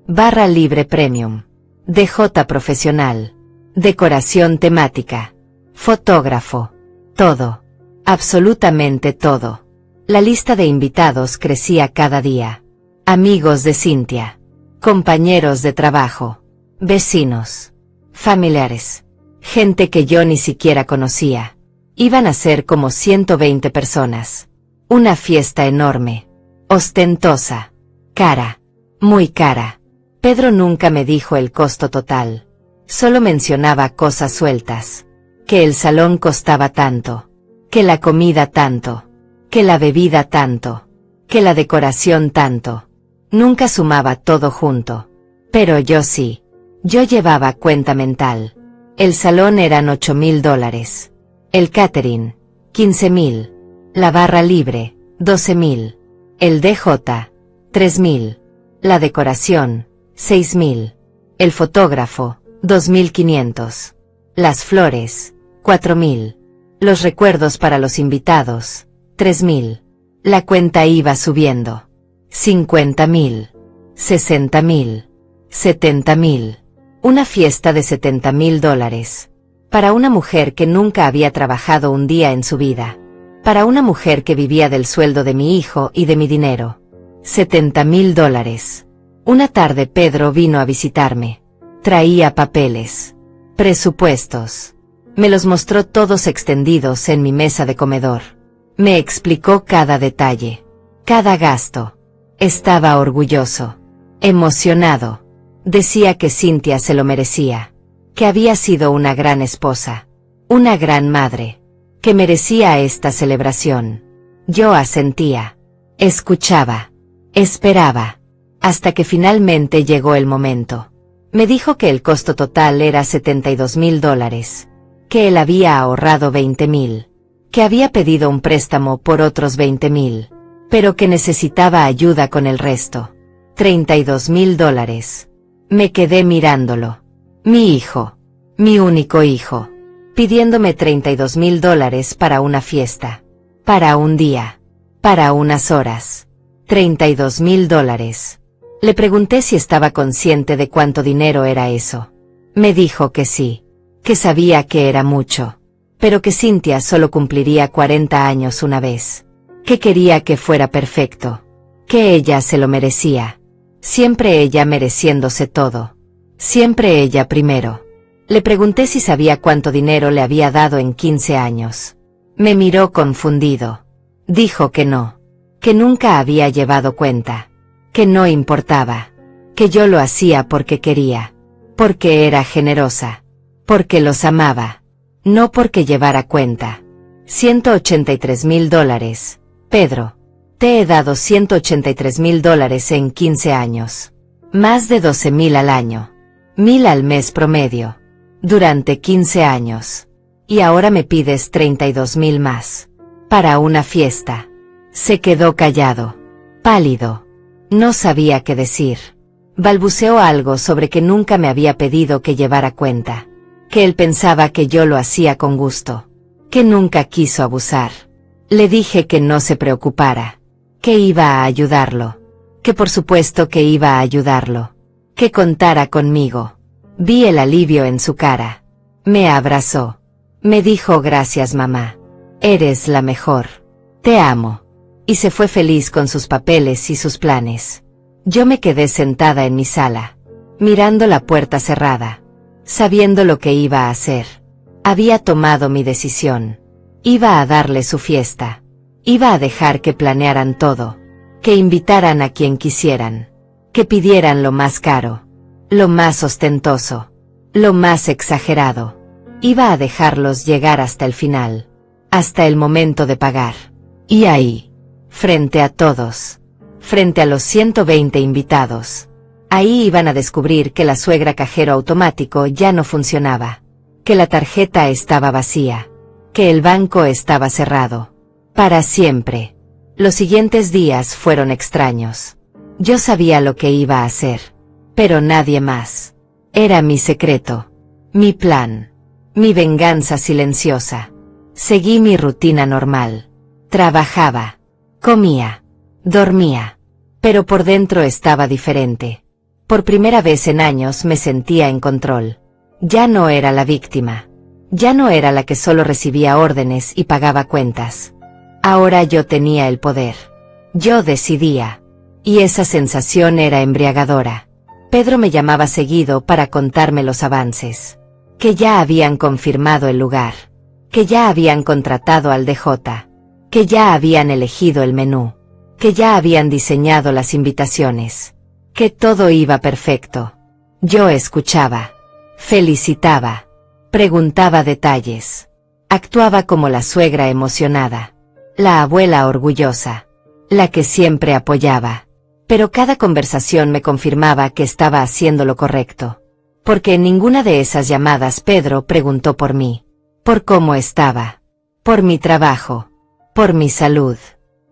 Barra libre premium. DJ profesional. Decoración temática. Fotógrafo. Todo. Absolutamente todo. La lista de invitados crecía cada día. Amigos de Cintia. Compañeros de trabajo. Vecinos. Familiares. Gente que yo ni siquiera conocía. Iban a ser como 120 personas. Una fiesta enorme. Ostentosa. Cara. Muy cara. Pedro nunca me dijo el costo total. Solo mencionaba cosas sueltas. Que el salón costaba tanto. Que la comida tanto. Que la bebida tanto. Que la decoración tanto. Nunca sumaba todo junto. Pero yo sí. Yo llevaba cuenta mental. El salón eran $8,000. El catering, 15,000. La barra libre, 12,000. El DJ, 3,000. La decoración, 6,000. El fotógrafo, 2,500. Las flores, 4,000. Los recuerdos para los invitados, 3,000. La cuenta iba subiendo. 50,000. 60,000. 70,000. Una fiesta de $70,000. Para una mujer que nunca había trabajado un día en su vida. Para una mujer que vivía del sueldo de mi hijo y de mi dinero. $70,000. Una tarde Pedro vino a visitarme. Traía papeles. Presupuestos. Me los mostró todos extendidos en mi mesa de comedor. Me explicó cada detalle. Cada gasto. Estaba orgulloso. Emocionado. Decía que Cintia se lo merecía. Que había sido una gran esposa. Una gran madre. Que merecía esta celebración. Yo asentía. Escuchaba. Esperaba. Hasta que finalmente llegó el momento. Me dijo que el costo total era $72,000. Que él había ahorrado 20,000. Que había pedido un préstamo por otros 20,000. Pero que necesitaba ayuda con el resto. $32,000. Me quedé mirándolo. Mi hijo. Mi único hijo. Pidiéndome $32,000 para una fiesta. Para un día. Para unas horas. $32,000. Le pregunté si estaba consciente de cuánto dinero era eso. Me dijo que sí. Que sabía que era mucho. Pero que Cintia solo cumpliría 40 años una vez. Que quería que fuera perfecto. Que ella se lo merecía. Siempre ella mereciéndose todo. Siempre ella primero. Le pregunté si sabía cuánto dinero le había dado en 15 años. Me miró confundido. Dijo que no. Que nunca había llevado cuenta. Que no importaba. Que yo lo hacía porque quería. Porque era generosa. Porque los amaba. No porque llevara cuenta. $183,000. Pedro. Te he dado $183,000 en 15 años. Más de 12,000 al año. 1,000 al mes promedio. Durante 15 años. Y ahora me pides 32,000 más. Para una fiesta. Se quedó callado. Pálido. No sabía qué decir. Balbuceó algo sobre que nunca me había pedido que llevara cuenta. Que él pensaba que yo lo hacía con gusto. Que nunca quiso abusar. Le dije que no se preocupara. Que iba a ayudarlo. Que por supuesto que iba a ayudarlo. Que contara conmigo. Vi el alivio en su cara. Me abrazó. Me dijo gracias mamá. Eres la mejor. Te amo. Y se fue feliz con sus papeles y sus planes. Yo me quedé sentada en mi sala, mirando la puerta cerrada, sabiendo lo que iba a hacer. Había tomado mi decisión. Iba a darle su fiesta. Iba a dejar que planearan todo, que invitaran a quien quisieran, que pidieran lo más caro, lo más ostentoso, lo más exagerado. Iba a dejarlos llegar hasta el final, hasta el momento de pagar. Y ahí, frente a todos, frente a los 120 invitados, ahí iban a descubrir que la suegra cajero automático ya no funcionaba, que la tarjeta estaba vacía, que el banco estaba cerrado. Para siempre. Los siguientes días fueron extraños. Yo sabía lo que iba a hacer, pero nadie más. Era mi secreto, mi plan, mi venganza silenciosa. Seguí mi rutina normal. Trabajaba, comía, dormía, pero por dentro estaba diferente. Por primera vez en años me sentía en control. Ya no era la víctima. Ya no era la que solo recibía órdenes y pagaba cuentas. Ahora yo tenía el poder. Yo decidía. Y esa sensación era embriagadora. Pedro me llamaba seguido para contarme los avances. Que ya habían confirmado el lugar. Que ya habían contratado al DJ. Que ya habían elegido el menú. Que ya habían diseñado las invitaciones. Que todo iba perfecto. Yo escuchaba. Felicitaba. Preguntaba detalles. Actuaba como la suegra emocionada. La abuela orgullosa. La que siempre apoyaba. Pero cada conversación me confirmaba que estaba haciendo lo correcto. Porque en ninguna de esas llamadas Pedro preguntó por mí. Por cómo estaba. Por mi trabajo. Por mi salud.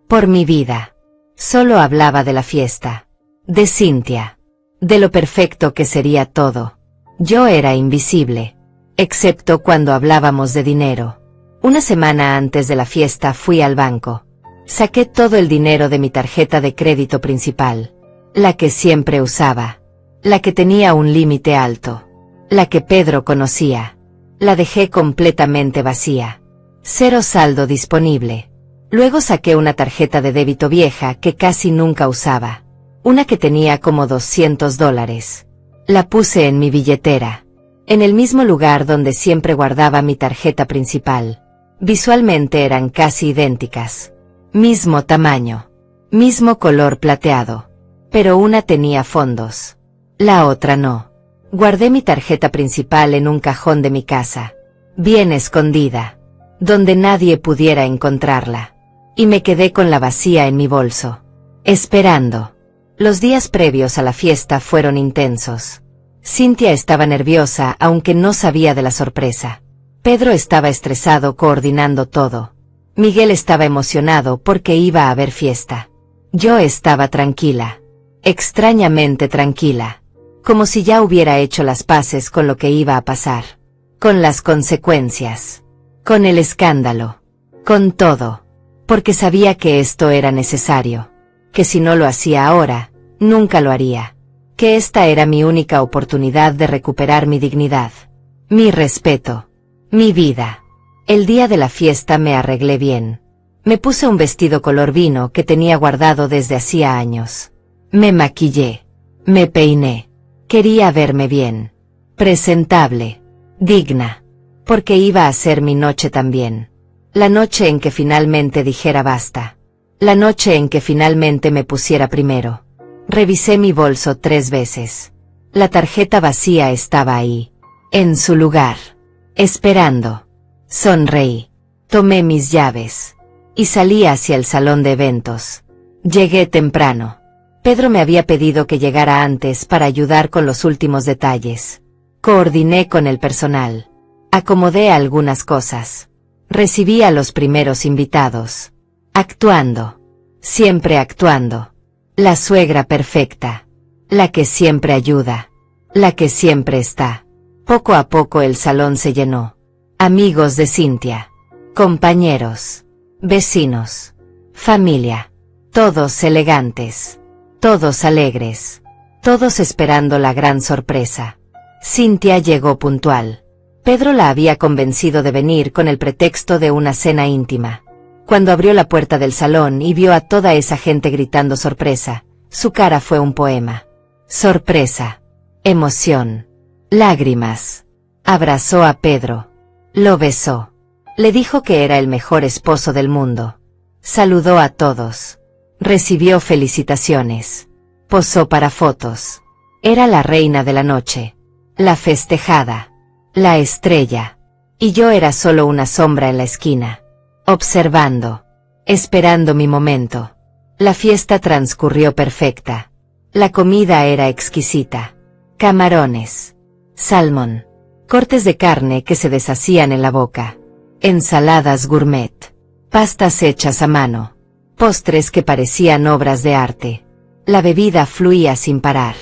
Por mi vida. Solo hablaba de la fiesta. De Cintia. De lo perfecto que sería todo. Yo era invisible. Excepto cuando hablábamos de dinero. Una semana antes de la fiesta fui al banco. Saqué todo el dinero de mi tarjeta de crédito principal. La que siempre usaba. La que tenía un límite alto. La que Pedro conocía. La dejé completamente vacía. Cero saldo disponible. Luego saqué una tarjeta de débito vieja que casi nunca usaba. Una que tenía como $200. La puse en mi billetera. En el mismo lugar donde siempre guardaba mi tarjeta principal. Visualmente eran casi idénticas. Mismo tamaño. Mismo color plateado. Pero una tenía fondos. La otra no. Guardé mi tarjeta principal en un cajón de mi casa. Bien escondida. Donde nadie pudiera encontrarla. Y me quedé con la vacía en mi bolso. Esperando. Los días previos a la fiesta fueron intensos. Cintia estaba nerviosa aunque no sabía de la sorpresa. Pedro estaba estresado coordinando todo. Miguel estaba emocionado porque iba a haber fiesta. Yo estaba tranquila. Extrañamente tranquila. Como si ya hubiera hecho las paces con lo que iba a pasar. Con las consecuencias. Con el escándalo. Con todo. Porque sabía que esto era necesario. Que si no lo hacía ahora, nunca lo haría. Que esta era mi única oportunidad de recuperar mi dignidad. Mi respeto. Mi vida. El día de la fiesta me arreglé bien. Me puse un vestido color vino que tenía guardado desde hacía años. Me maquillé. Me peiné. Quería verme bien. Presentable. Digna. Porque iba a ser mi noche también. La noche en que finalmente dijera basta. La noche en que finalmente me pusiera primero. Revisé mi bolso 3 veces. La tarjeta vacía estaba ahí. En su lugar. Esperando. Sonreí. Tomé mis llaves. Y salí hacia el salón de eventos. Llegué temprano. Pedro me había pedido que llegara antes para ayudar con los últimos detalles. Coordiné con el personal. Acomodé algunas cosas. Recibí a los primeros invitados. Actuando. Siempre actuando. La suegra perfecta. La que siempre ayuda. La que siempre está. Poco a poco el salón se llenó. Amigos de Cintia. Compañeros. Vecinos. Familia. Todos elegantes. Todos alegres. Todos esperando la gran sorpresa. Cintia llegó puntual. Pedro la había convencido de venir con el pretexto de una cena íntima. Cuando abrió la puerta del salón y vio a toda esa gente gritando sorpresa, su cara fue un poema. Sorpresa, emoción, lágrimas. Abrazó a Pedro. Lo besó. Le dijo que era el mejor esposo del mundo. Saludó a todos. Recibió felicitaciones. Posó para fotos. Era la reina de la noche. La festejada. La estrella. Y yo era solo una sombra en la esquina. Observando. Esperando mi momento. La fiesta transcurrió perfecta. La comida era exquisita. Camarones. Salmón. Cortes de carne que se deshacían en la boca. Ensaladas gourmet. Pastas hechas a mano. Postres que parecían obras de arte. La bebida fluía sin parar.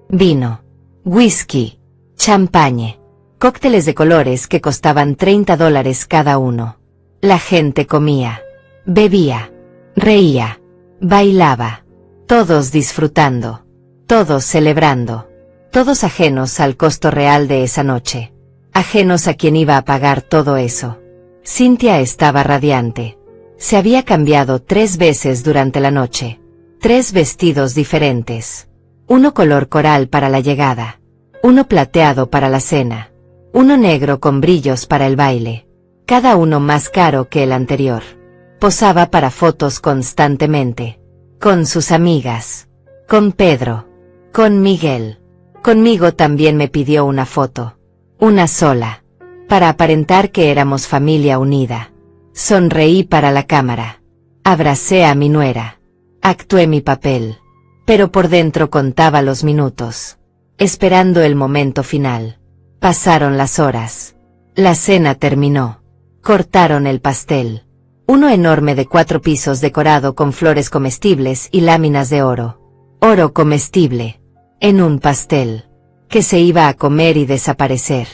Vino. Whisky. Champagne. Cócteles de colores que costaban $30 cada uno. La gente comía. Bebía. Reía. Bailaba. Todos disfrutando. Todos celebrando. Todos ajenos al costo real de esa noche. Ajenos a quien iba a pagar todo eso. Cynthia estaba radiante. Se había cambiado 3 veces durante la noche. 3 vestidos diferentes. Uno color coral para la llegada. Uno plateado para la cena. Uno negro con brillos para el baile. Cada uno más caro que el anterior. Posaba para fotos constantemente. Con sus amigas. Con Pedro. Con Miguel. Conmigo también me pidió una foto. Una sola. Para aparentar que éramos familia unida. Sonreí para la cámara. Abracé a mi nuera. Actué mi papel. Pero por dentro contaba los minutos. Esperando el momento final. Pasaron las horas. La cena terminó. Cortaron el pastel. Uno enorme de 4 pisos decorado con flores comestibles y láminas de oro. Oro comestible. En un pastel. Que se iba a comer y desaparecer.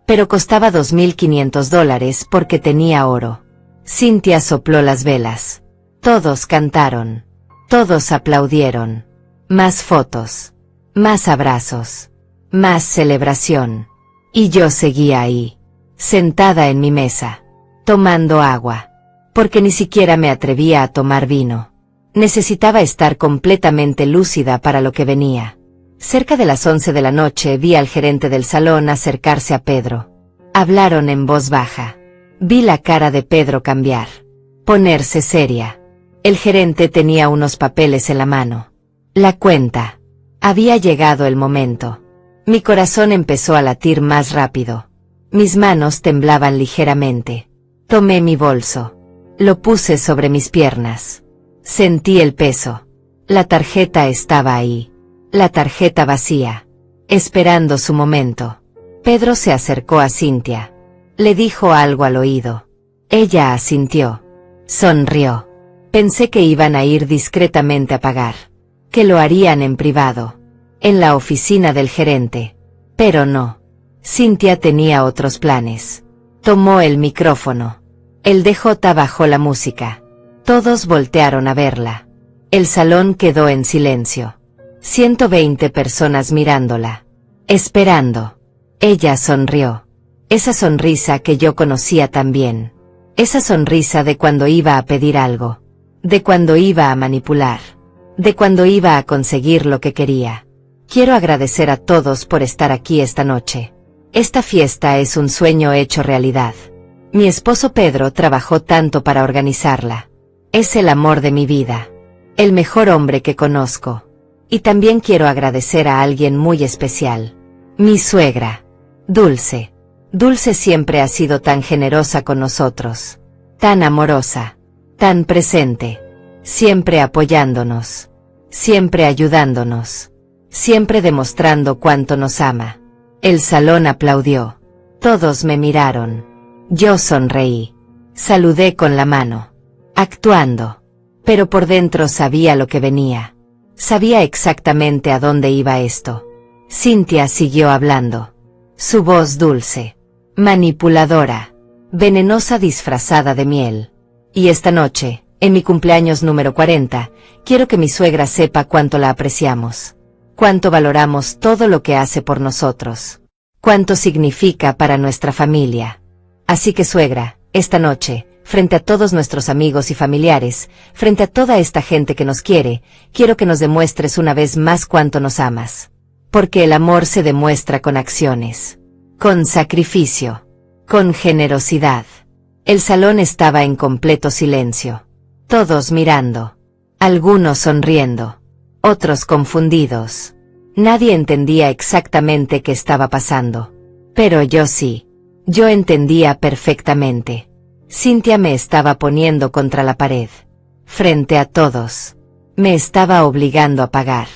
Pero costaba $2.500 porque tenía oro. Cynthia sopló las velas. Todos cantaron. Todos aplaudieron. Más fotos. Más abrazos. Más celebración. Y yo seguía ahí. Sentada en mi mesa. Tomando agua. Porque ni siquiera me atrevía a tomar vino. Necesitaba estar completamente lúcida para lo que venía. Cerca de las 11 de la noche vi al gerente del salón acercarse a Pedro. Hablaron en voz baja. Vi la cara de Pedro cambiar. Ponerse seria. El gerente tenía unos papeles en la mano. La cuenta. Había llegado el momento. Mi corazón empezó a latir más rápido. Mis manos temblaban ligeramente. Tomé mi bolso. Lo puse sobre mis piernas. Sentí el peso. La tarjeta estaba ahí. La tarjeta vacía. Esperando su momento. Pedro se acercó a Cynthia. Le dijo algo al oído. Ella asintió. Sonrió. Pensé que iban a ir discretamente a pagar. Que lo harían en privado. En la oficina del gerente. Pero no. Cynthia tenía otros planes. Tomó el micrófono. El DJ bajó la música. Todos voltearon a verla. El salón quedó en silencio. 120 personas mirándola. Esperando. Ella sonrió. Esa sonrisa que yo conocía tan bien. Esa sonrisa de cuando iba a pedir algo. De cuando iba a manipular. De cuando iba a conseguir lo que quería. Quiero agradecer a todos por estar aquí esta noche. Esta fiesta es un sueño hecho realidad. Mi esposo Pedro trabajó tanto para organizarla. Es el amor de mi vida. El mejor hombre que conozco. Y también quiero agradecer a alguien muy especial. Mi suegra. Dulce. Dulce siempre ha sido tan generosa con nosotros. Tan amorosa. Tan presente. Siempre apoyándonos. Siempre ayudándonos. Siempre demostrando cuánto nos ama. El salón aplaudió. Todos me miraron. Yo sonreí. Saludé con la mano. Actuando. Pero por dentro sabía lo que venía. Sabía exactamente a dónde iba esto. Cynthia siguió hablando. Su voz dulce. Manipuladora. Venenosa disfrazada de miel. Y esta noche, en mi cumpleaños número 40, quiero que mi suegra sepa cuánto la apreciamos. Cuánto valoramos todo lo que hace por nosotros. cuánto significa para nuestra familia. Así que suegra, esta noche, frente a todos nuestros amigos y familiares, frente a toda esta gente que nos quiere, quiero que nos demuestres una vez más cuánto nos amas. Porque el amor se demuestra con acciones, con sacrificio, con generosidad. El salón estaba en completo silencio. Todos mirando. Algunos sonriendo. Otros confundidos. Nadie entendía exactamente qué estaba pasando. Pero yo sí. Yo entendía perfectamente. Cynthia me estaba poniendo contra la pared. Frente a todos. Me estaba obligando a pagar.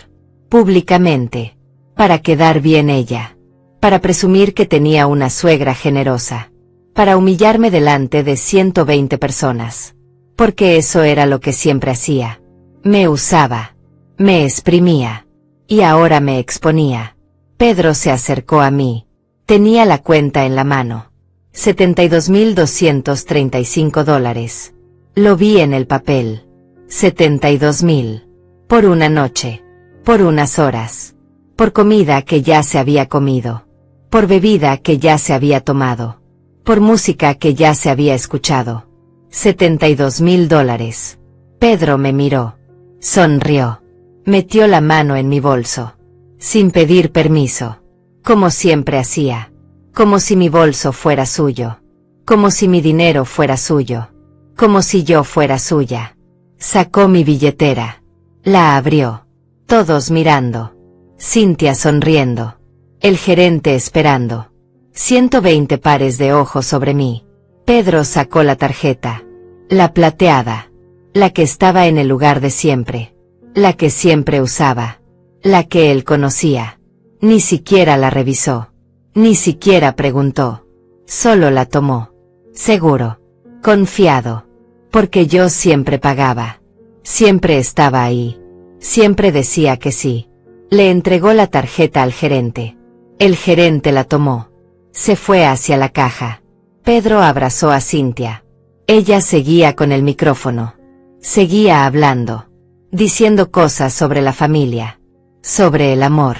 Públicamente. Para quedar bien ella. Para presumir que tenía una suegra generosa. Para humillarme delante de 120 personas. Porque eso era lo que siempre hacía. Me usaba. Me exprimía. Y ahora me exponía. Pedro se acercó a mí. Tenía la cuenta en la mano. $72,235. Lo vi en el papel. 72,000. Por una noche. Por unas horas. Por comida que ya se había comido. Por bebida que ya se había tomado. Por música que ya se había escuchado. $72,000. Pedro me miró. Sonrió. Metió la mano en mi bolso. Sin pedir permiso. Como siempre hacía. Como si mi bolso fuera suyo. Como si mi dinero fuera suyo. Como si yo fuera suya. Sacó mi billetera. La abrió. Todos mirando. Cynthia sonriendo. El gerente esperando. 120 pares de ojos sobre mí. Pedro sacó la tarjeta. La plateada. La que estaba en el lugar de siempre. La que siempre usaba. La que él conocía. Ni siquiera la revisó. Ni siquiera preguntó. Solo la tomó. Seguro. Confiado. Porque yo siempre pagaba. Siempre estaba ahí. Siempre decía que sí. Le entregó la tarjeta al gerente. El gerente la tomó. Se fue hacia la caja. Pedro abrazó a Cynthia. Ella seguía con el micrófono. Seguía hablando. Diciendo cosas sobre la familia. Sobre el amor.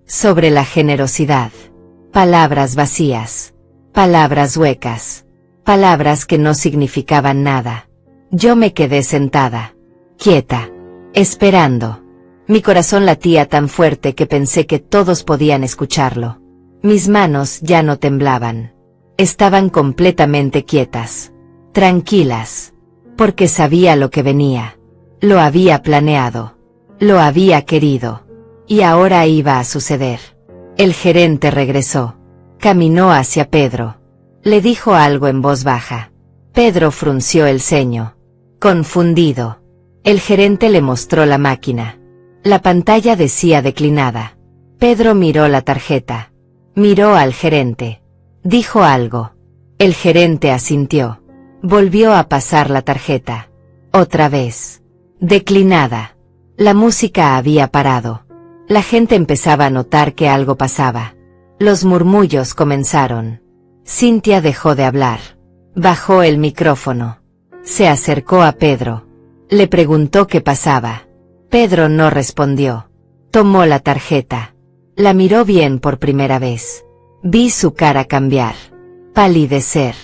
Sobre la generosidad. Palabras vacías. Palabras huecas. Palabras que no significaban nada. Yo me quedé sentada. Quieta. Esperando. Mi corazón latía tan fuerte que pensé que todos podían escucharlo. Mis manos ya no temblaban. Estaban completamente quietas. Tranquilas. Porque sabía lo que venía. Lo había planeado. Lo había querido. Y ahora iba a suceder. El gerente regresó. Caminó hacia Pedro. Le dijo algo en voz baja. Pedro frunció el ceño. Confundido. El gerente le mostró la máquina. La pantalla decía declinada. Pedro miró la tarjeta. Miró al gerente. Dijo algo. El gerente asintió. Volvió a pasar la tarjeta. Otra vez. Declinada. La música había parado. La gente empezaba a notar que algo pasaba. Los murmullos comenzaron. Cynthia dejó de hablar. Bajó el micrófono. Se acercó a Pedro. Le preguntó qué pasaba. Pedro no respondió. Tomó la tarjeta. La miró bien por primera vez. Vi su cara cambiar. Palidecer.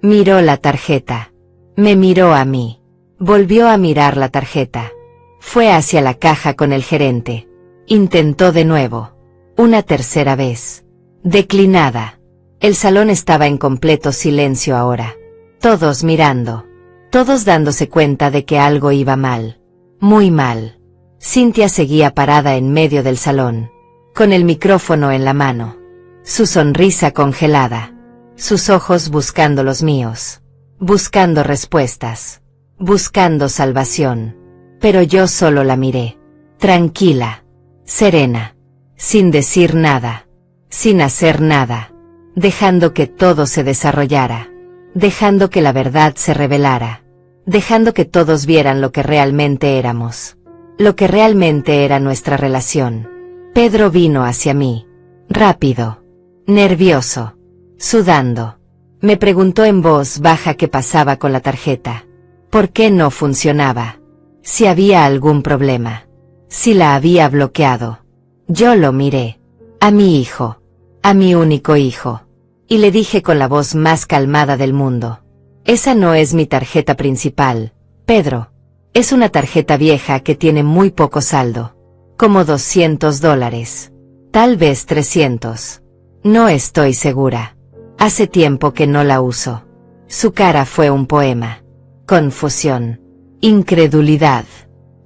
Miró la tarjeta. Me miró a mí. Volvió a mirar la tarjeta. Fue hacia la caja con el gerente. Intentó de nuevo. Una tercera vez. Declinada. El salón estaba en completo silencio ahora. Todos mirando. Todos dándose cuenta de que algo iba mal. Muy mal. Cynthia seguía parada en medio del salón. Con el micrófono en la mano. Su sonrisa congelada. Sus ojos buscando los míos. Buscando respuestas. Buscando salvación. Pero yo solo la miré. Tranquila. Serena. Sin decir nada. Sin hacer nada. Dejando que todo se desarrollara. Dejando que la verdad se revelara. Dejando que todos vieran lo que realmente éramos. Lo que realmente era nuestra relación. Pedro vino hacia mí. Rápido. Nervioso. Sudando. Me preguntó en voz baja qué pasaba con la tarjeta. ¿Por qué no funcionaba? Si había algún problema. Si la había bloqueado. Yo lo miré. A mi hijo. a mi único hijo. Y le dije con la voz más calmada del mundo: esa no es mi tarjeta principal, Pedro. Es una tarjeta vieja que tiene muy poco saldo. Como $200. Tal vez 300. No estoy segura. Hace tiempo que no la uso. Su cara fue un poema. Confusión. Incredulidad.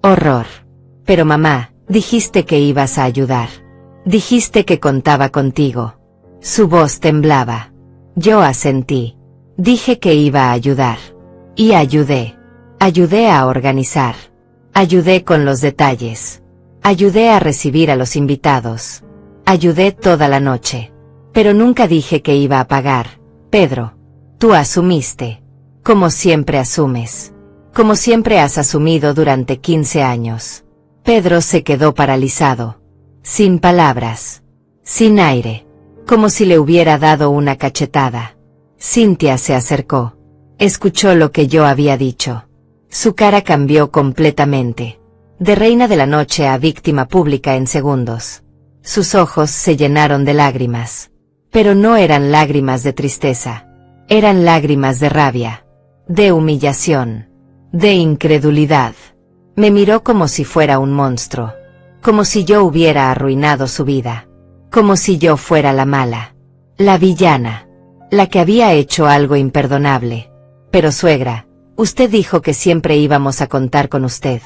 Horror. Pero mamá, dijiste que ibas a ayudar. Dijiste que contaba contigo. Su voz temblaba. Yo asentí. Dije que iba a ayudar. Y ayudé. Ayudé a organizar. Ayudé con los detalles. Ayudé a recibir a los invitados. Ayudé toda la noche. Pero nunca dije que iba a pagar, Pedro. Tú asumiste. Como siempre asumes. Como siempre has asumido durante 15 años. Pedro se quedó paralizado. Sin palabras. Sin aire. Como si le hubiera dado una cachetada. Cynthia se acercó. Escuchó lo que yo había dicho. Su cara cambió completamente. De reina de la noche a víctima pública en segundos. Sus ojos se llenaron de lágrimas. Pero no eran lágrimas de tristeza. Eran lágrimas de rabia. De humillación. De incredulidad. Me miró como si fuera un monstruo. Como si yo hubiera arruinado su vida. Como si yo fuera la mala. La villana. La que había hecho algo imperdonable. Pero suegra, usted dijo que siempre íbamos a contar con usted.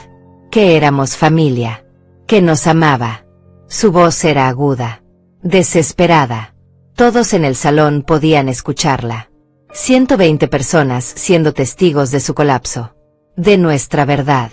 Que éramos familia. Que nos amaba. Su voz era aguda. Desesperada. Todos en el salón podían escucharla. 120 personas siendo testigos de su colapso. De nuestra verdad.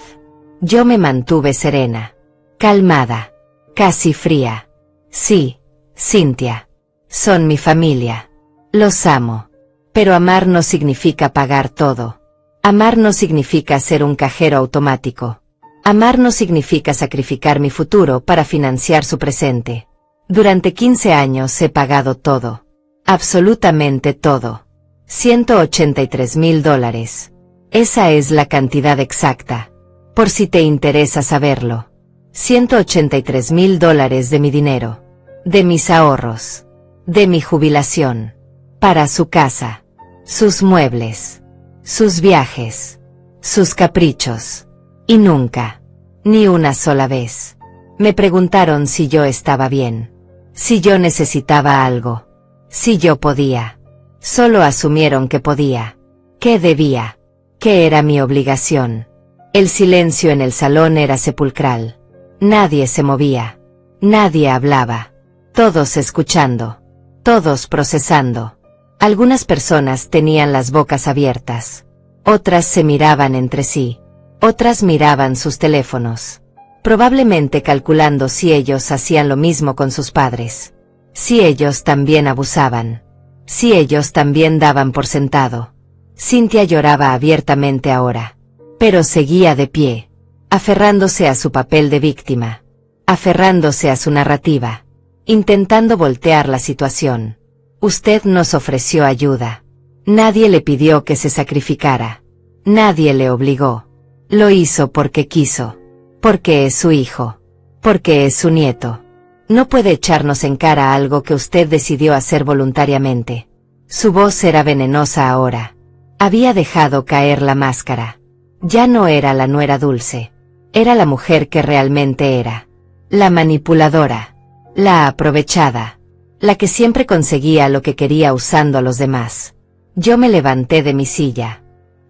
Yo me mantuve serena. Calmada. Casi fría. Sí, Cynthia. Son mi familia. Los amo. Pero amar no significa pagar todo. Amar no significa ser un cajero automático. Amar no significa sacrificar mi futuro para financiar su presente. Durante 15 años he pagado todo. Absolutamente todo. $183,000. Esa es la cantidad exacta. Por si te interesa saberlo. $183,000 de mi dinero. De mis ahorros. De mi jubilación. Para su casa. Sus muebles. Sus viajes. Sus caprichos. Y nunca, ni una sola vez, me preguntaron si yo estaba bien. Si yo necesitaba algo. Si yo podía. Solo asumieron que podía. Que debía. Que era mi obligación. El silencio en el salón era sepulcral. Nadie se movía. Nadie hablaba. Todos escuchando. Todos procesando. Algunas personas tenían las bocas abiertas. Otras se miraban entre sí. Otras miraban sus teléfonos. Probablemente calculando si ellos hacían lo mismo con sus padres. Si ellos también abusaban. Si ellos también daban por sentado. Cynthia lloraba abiertamente ahora. Pero seguía de pie. Aferrándose a su papel de víctima. Aferrándose a su narrativa. Intentando voltear la situación. Usted nos ofreció ayuda. Nadie le pidió que se sacrificara. Nadie le obligó. Lo hizo porque quiso. Porque es su hijo. Porque es su nieto. No puede echarnos en cara algo que usted decidió hacer voluntariamente. Su voz era venenosa ahora. Había dejado caer la máscara. Ya no era la nuera dulce. Era la mujer que realmente era. La manipuladora. La aprovechada. La que siempre conseguía lo que quería usando a los demás. Yo me levanté de mi silla.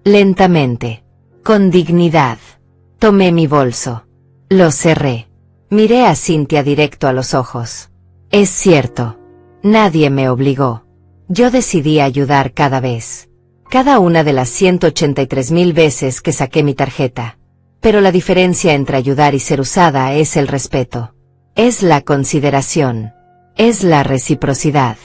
Lentamente. Con dignidad. Tomé mi bolso. Lo cerré. Miré a Cynthia directo a los ojos. Es cierto. Nadie me obligó. Yo decidí ayudar cada vez. Cada una de las 183,000 veces que saqué mi tarjeta. Pero la diferencia entre ayudar y ser usada es el respeto. Es la consideración. Es la reciprocidad.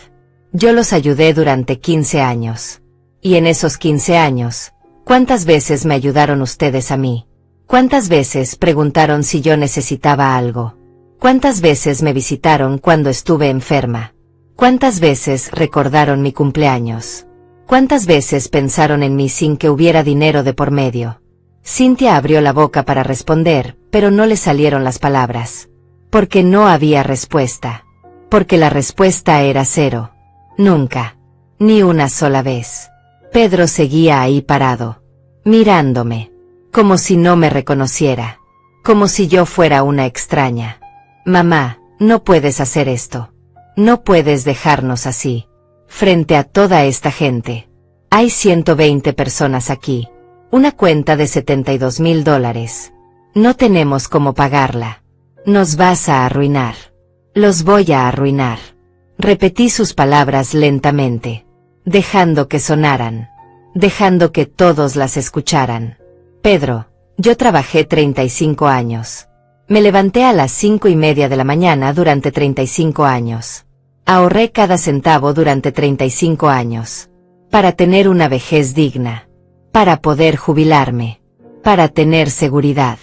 Yo los ayudé durante 15 años. Y en esos 15 años, ¿cuántas veces me ayudaron ustedes a mí? ¿Cuántas veces preguntaron si yo necesitaba algo? ¿Cuántas veces me visitaron cuando estuve enferma? ¿Cuántas veces recordaron mi cumpleaños? ¿Cuántas veces pensaron en mí sin que hubiera dinero de por medio? Cynthia abrió la boca para responder, pero no le salieron las palabras. Porque no había respuesta. Porque la respuesta era cero. Nunca. Ni una sola vez. Pedro seguía ahí parado, mirándome, como si no me reconociera, como si yo fuera una extraña. Mamá, no puedes hacer esto. No puedes dejarnos así, frente a toda esta gente. Hay 120 personas aquí. Una cuenta de $72,000. No tenemos cómo pagarla. Nos vas a arruinar. Los voy a arruinar. Repetí sus palabras lentamente, dejando que sonaran, dejando que todos las escucharan. Pedro, yo trabajé 35 años. Me levanté a las 5:30 de la mañana durante 35 años. Ahorré cada centavo durante 35 años. Para tener una vejez digna. Para poder jubilarme. Para tener seguridad.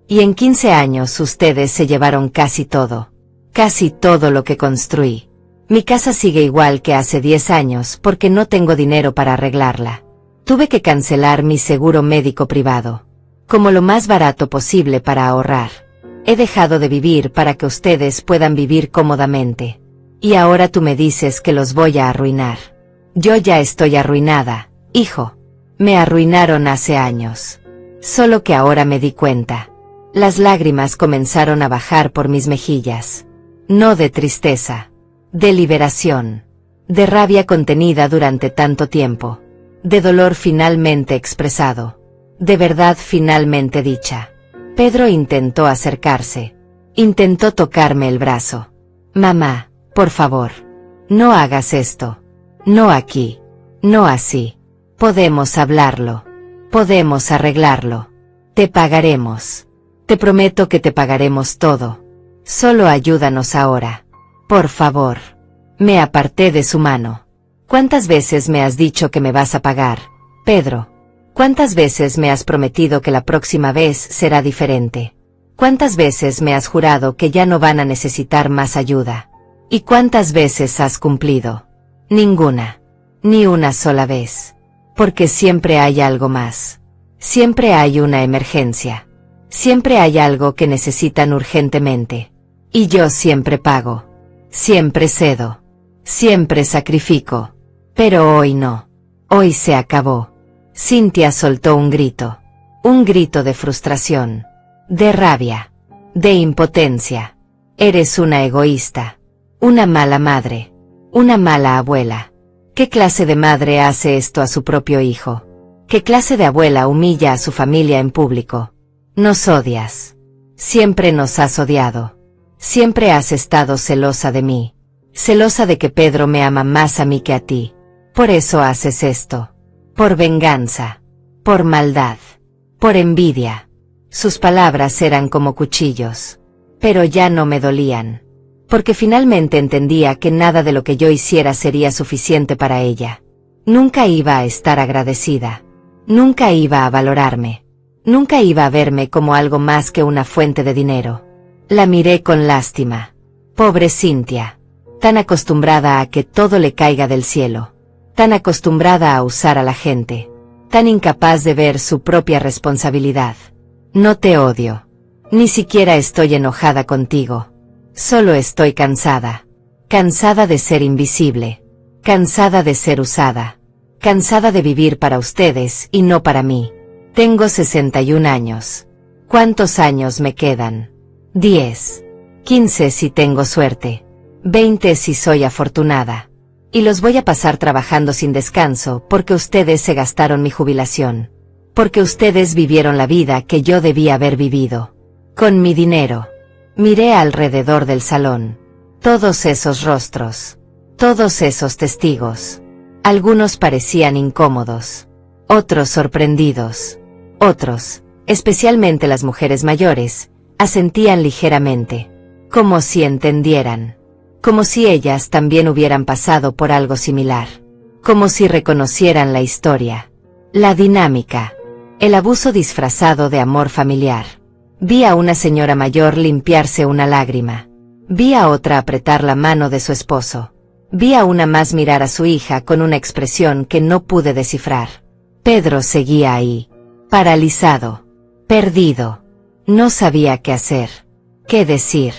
Y en 15 años ustedes se llevaron casi todo. Casi todo lo que construí. Mi casa sigue igual que hace 10 años porque no tengo dinero para arreglarla. Tuve que cancelar mi seguro médico privado. Como lo más barato posible para ahorrar. He dejado de vivir para que ustedes puedan vivir cómodamente. Y ahora tú me dices que los voy a arruinar. Yo ya estoy arruinada, hijo. Me arruinaron hace años. Solo que ahora me di cuenta. Las lágrimas comenzaron a bajar por mis mejillas. No de tristeza. De liberación. De rabia contenida durante tanto tiempo. De dolor finalmente expresado. De verdad finalmente dicha. Pedro intentó acercarse. Intentó tocarme el brazo. Mamá, por favor. No hagas esto. No aquí. No así. Podemos hablarlo. Podemos arreglarlo. Te pagaremos. Te prometo que te pagaremos todo. Solo ayúdanos ahora. Por favor. Me aparté de su mano. ¿Cuántas veces me has dicho que me vas a pagar, Pedro? ¿Cuántas veces me has prometido que la próxima vez será diferente? ¿Cuántas veces me has jurado que ya no van a necesitar más ayuda? ¿Y cuántas veces has cumplido? Ninguna. Ni una sola vez. Porque siempre hay algo más. Siempre hay una emergencia. Siempre hay algo que necesitan urgentemente. Y yo siempre pago. Siempre cedo. Siempre sacrifico. Pero hoy no. Hoy se acabó. Cynthia soltó un grito. Un grito de frustración. De rabia. De impotencia. Eres una egoísta. Una mala madre. Una mala abuela. ¿Qué clase de madre hace esto a su propio hijo? ¿Qué clase de abuela humilla a su familia en público? Nos odias. Siempre nos has odiado. Siempre has estado celosa de mí. Celosa de que Pedro me ama más a mí que a ti. Por eso haces esto. Por venganza. Por maldad. Por envidia. Sus palabras eran como cuchillos. Pero ya no me dolían. Porque finalmente entendía que nada de lo que yo hiciera sería suficiente para ella. Nunca iba a estar agradecida. Nunca iba a valorarme. Nunca iba a verme como algo más que una fuente de dinero. La miré con lástima. Pobre Cynthia. Tan acostumbrada a que todo le caiga del cielo. Tan acostumbrada a usar a la gente. Tan incapaz de ver su propia responsabilidad. No te odio. Ni siquiera estoy enojada contigo. Solo estoy cansada. Cansada de ser invisible. Cansada de ser usada. Cansada de vivir para ustedes y no para mí. Tengo 61 años. ¿Cuántos años me quedan? 10. 15 si tengo suerte. 20 si soy afortunada. Y los voy a pasar trabajando sin descanso porque ustedes se gastaron mi jubilación. Porque ustedes vivieron la vida que yo debía haber vivido. Con mi dinero. Miré alrededor del salón. Todos esos rostros. Todos esos testigos. Algunos parecían incómodos. Otros sorprendidos. Otros, especialmente las mujeres mayores, asentían ligeramente. Como si entendieran. Como si ellas también hubieran pasado por algo similar. Como si reconocieran la historia. La dinámica. El abuso disfrazado de amor familiar. Vi a una señora mayor limpiarse una lágrima. Vi a otra apretar la mano de su esposo. Vi a una más mirar a su hija con una expresión que no pude descifrar. Pedro seguía ahí. Paralizado. Perdido. No sabía qué hacer. ¿Qué decir?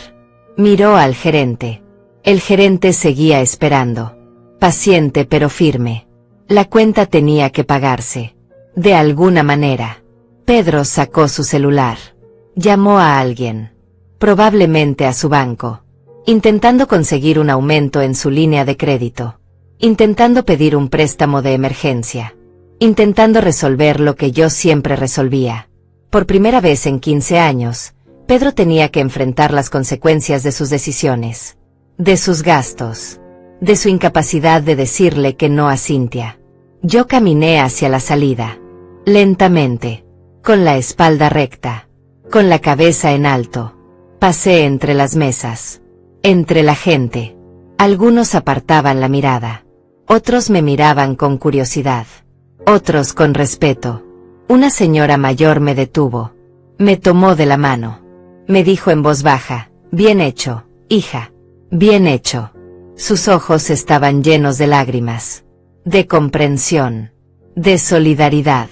Miró al gerente. El gerente seguía esperando. Paciente pero firme. La cuenta tenía que pagarse. De alguna manera. Pedro sacó su celular. Llamó a alguien. Probablemente a su banco. Intentando conseguir un aumento en su línea de crédito. Intentando pedir un préstamo de emergencia. Intentando resolver lo que yo siempre resolvía. Por primera vez en 15 años, Pedro tenía que enfrentar las consecuencias de sus decisiones. De sus gastos. De su incapacidad de decirle que no a Cynthia. Yo caminé hacia la salida. Lentamente. Con la espalda recta. Con la cabeza en alto. Pasé entre las mesas. Entre la gente. Algunos apartaban la mirada. Otros me miraban con curiosidad. Otros con respeto. Una señora mayor me detuvo. Me tomó de la mano. Me dijo en voz baja, bien hecho, hija. Bien hecho. Sus ojos estaban llenos de lágrimas. De comprensión. De solidaridad.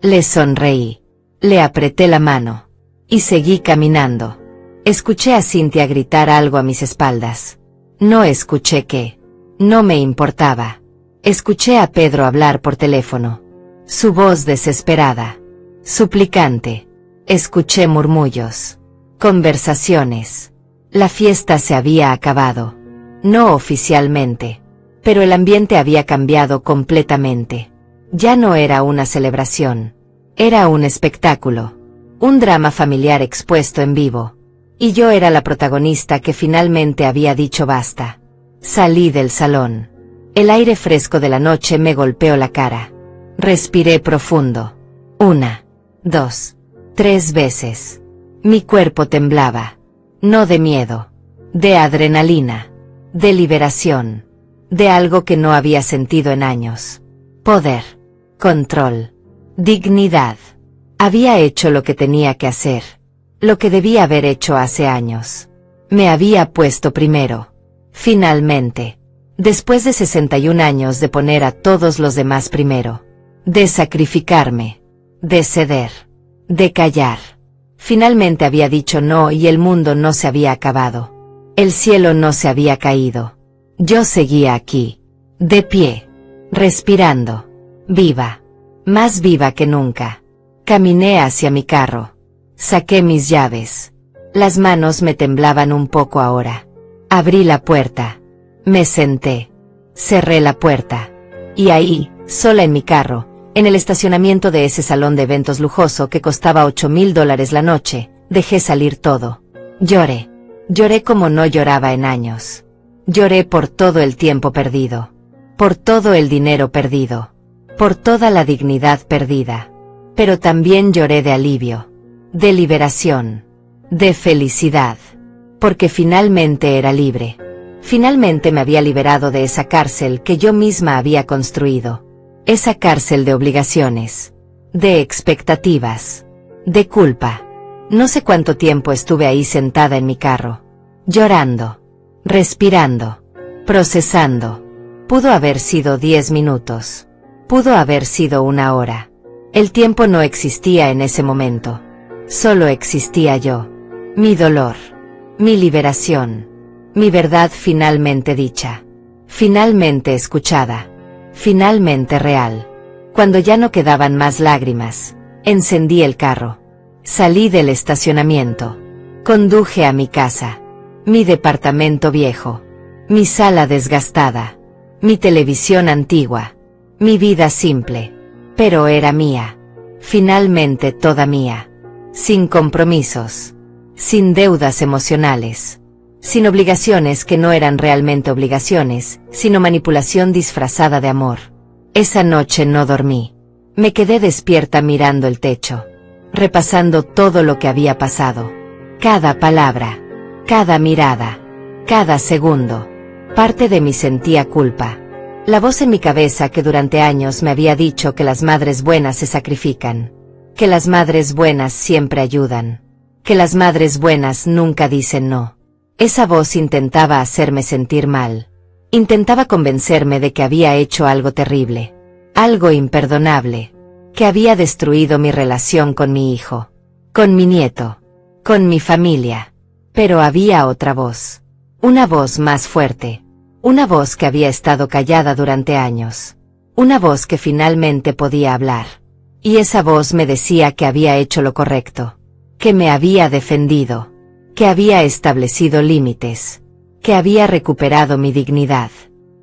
Le sonreí. Le apreté la mano. Y seguí caminando. Escuché a Cynthia gritar algo a mis espaldas. No escuché qué. No me importaba. Escuché a Pedro hablar por teléfono. Su voz desesperada. Suplicante. Escuché murmullos. Conversaciones. La fiesta se había acabado. No oficialmente. Pero el ambiente había cambiado completamente. Ya no era una celebración. Era un espectáculo. Un drama familiar expuesto en vivo. Y yo era la protagonista que finalmente había dicho basta. Salí del salón. El aire fresco de la noche me golpeó la cara. Respiré profundo. 1, 2, 3 veces. Mi cuerpo temblaba. No de miedo. De adrenalina. De liberación. De algo que no había sentido en años. Poder. Control. Dignidad. Había hecho lo que tenía que hacer. Lo que debía haber hecho hace años. Me había puesto primero. Finalmente. Después de 61 años de poner a todos los demás primero. De sacrificarme. De ceder. De callar. Finalmente había dicho no y el mundo no se había acabado. El cielo no se había caído. Yo seguía aquí. De pie. Respirando. Viva. Más viva que nunca. Caminé hacia mi carro. Saqué mis llaves. Las manos me temblaban un poco ahora. Abrí la puerta. Me senté. Cerré la puerta. Y ahí, sola en mi carro, en el estacionamiento de ese salón de eventos lujoso que costaba $8,000 la noche, dejé salir todo. Lloré. Lloré como no lloraba en años. Lloré por todo el tiempo perdido. Por todo el dinero perdido. Por toda la dignidad perdida. Pero también lloré de alivio. De liberación. De felicidad. Porque finalmente era libre. Finalmente me había liberado de esa cárcel que yo misma había construido. Esa cárcel de obligaciones. De expectativas. De culpa. No sé cuánto tiempo estuve ahí sentada en mi carro. Llorando. Respirando. Procesando. Pudo haber sido 10 minutos. Pudo haber sido 1 hora. El tiempo no existía en ese momento. Solo existía yo. Mi dolor. Mi liberación. Mi verdad finalmente dicha. Finalmente escuchada. Finalmente real. Cuando ya no quedaban más lágrimas, encendí el carro. Salí del estacionamiento. Conduje a mi casa. Mi departamento viejo. Mi sala desgastada. Mi televisión antigua. Mi vida simple. Pero era mía. Finalmente toda mía. Sin compromisos. Sin deudas emocionales. Sin obligaciones que no eran realmente obligaciones, sino manipulación disfrazada de amor. Esa noche no dormí. Me quedé despierta mirando el techo. Repasando todo lo que había pasado. Cada palabra. Cada mirada. Cada segundo. Parte de mí sentía culpa. La voz en mi cabeza que durante años me había dicho que las madres buenas se sacrifican. Que las madres buenas siempre ayudan. Que las madres buenas nunca dicen no. Esa voz intentaba hacerme sentir mal. Intentaba convencerme de que había hecho algo terrible. Algo imperdonable. Que había destruido mi relación con mi hijo. Con mi nieto. Con mi familia. Pero había otra voz. Una voz más fuerte. Una voz que había estado callada durante años. Una voz que finalmente podía hablar. Y esa voz me decía que había hecho lo correcto. Que me había defendido. Que había establecido límites. Que había recuperado mi dignidad.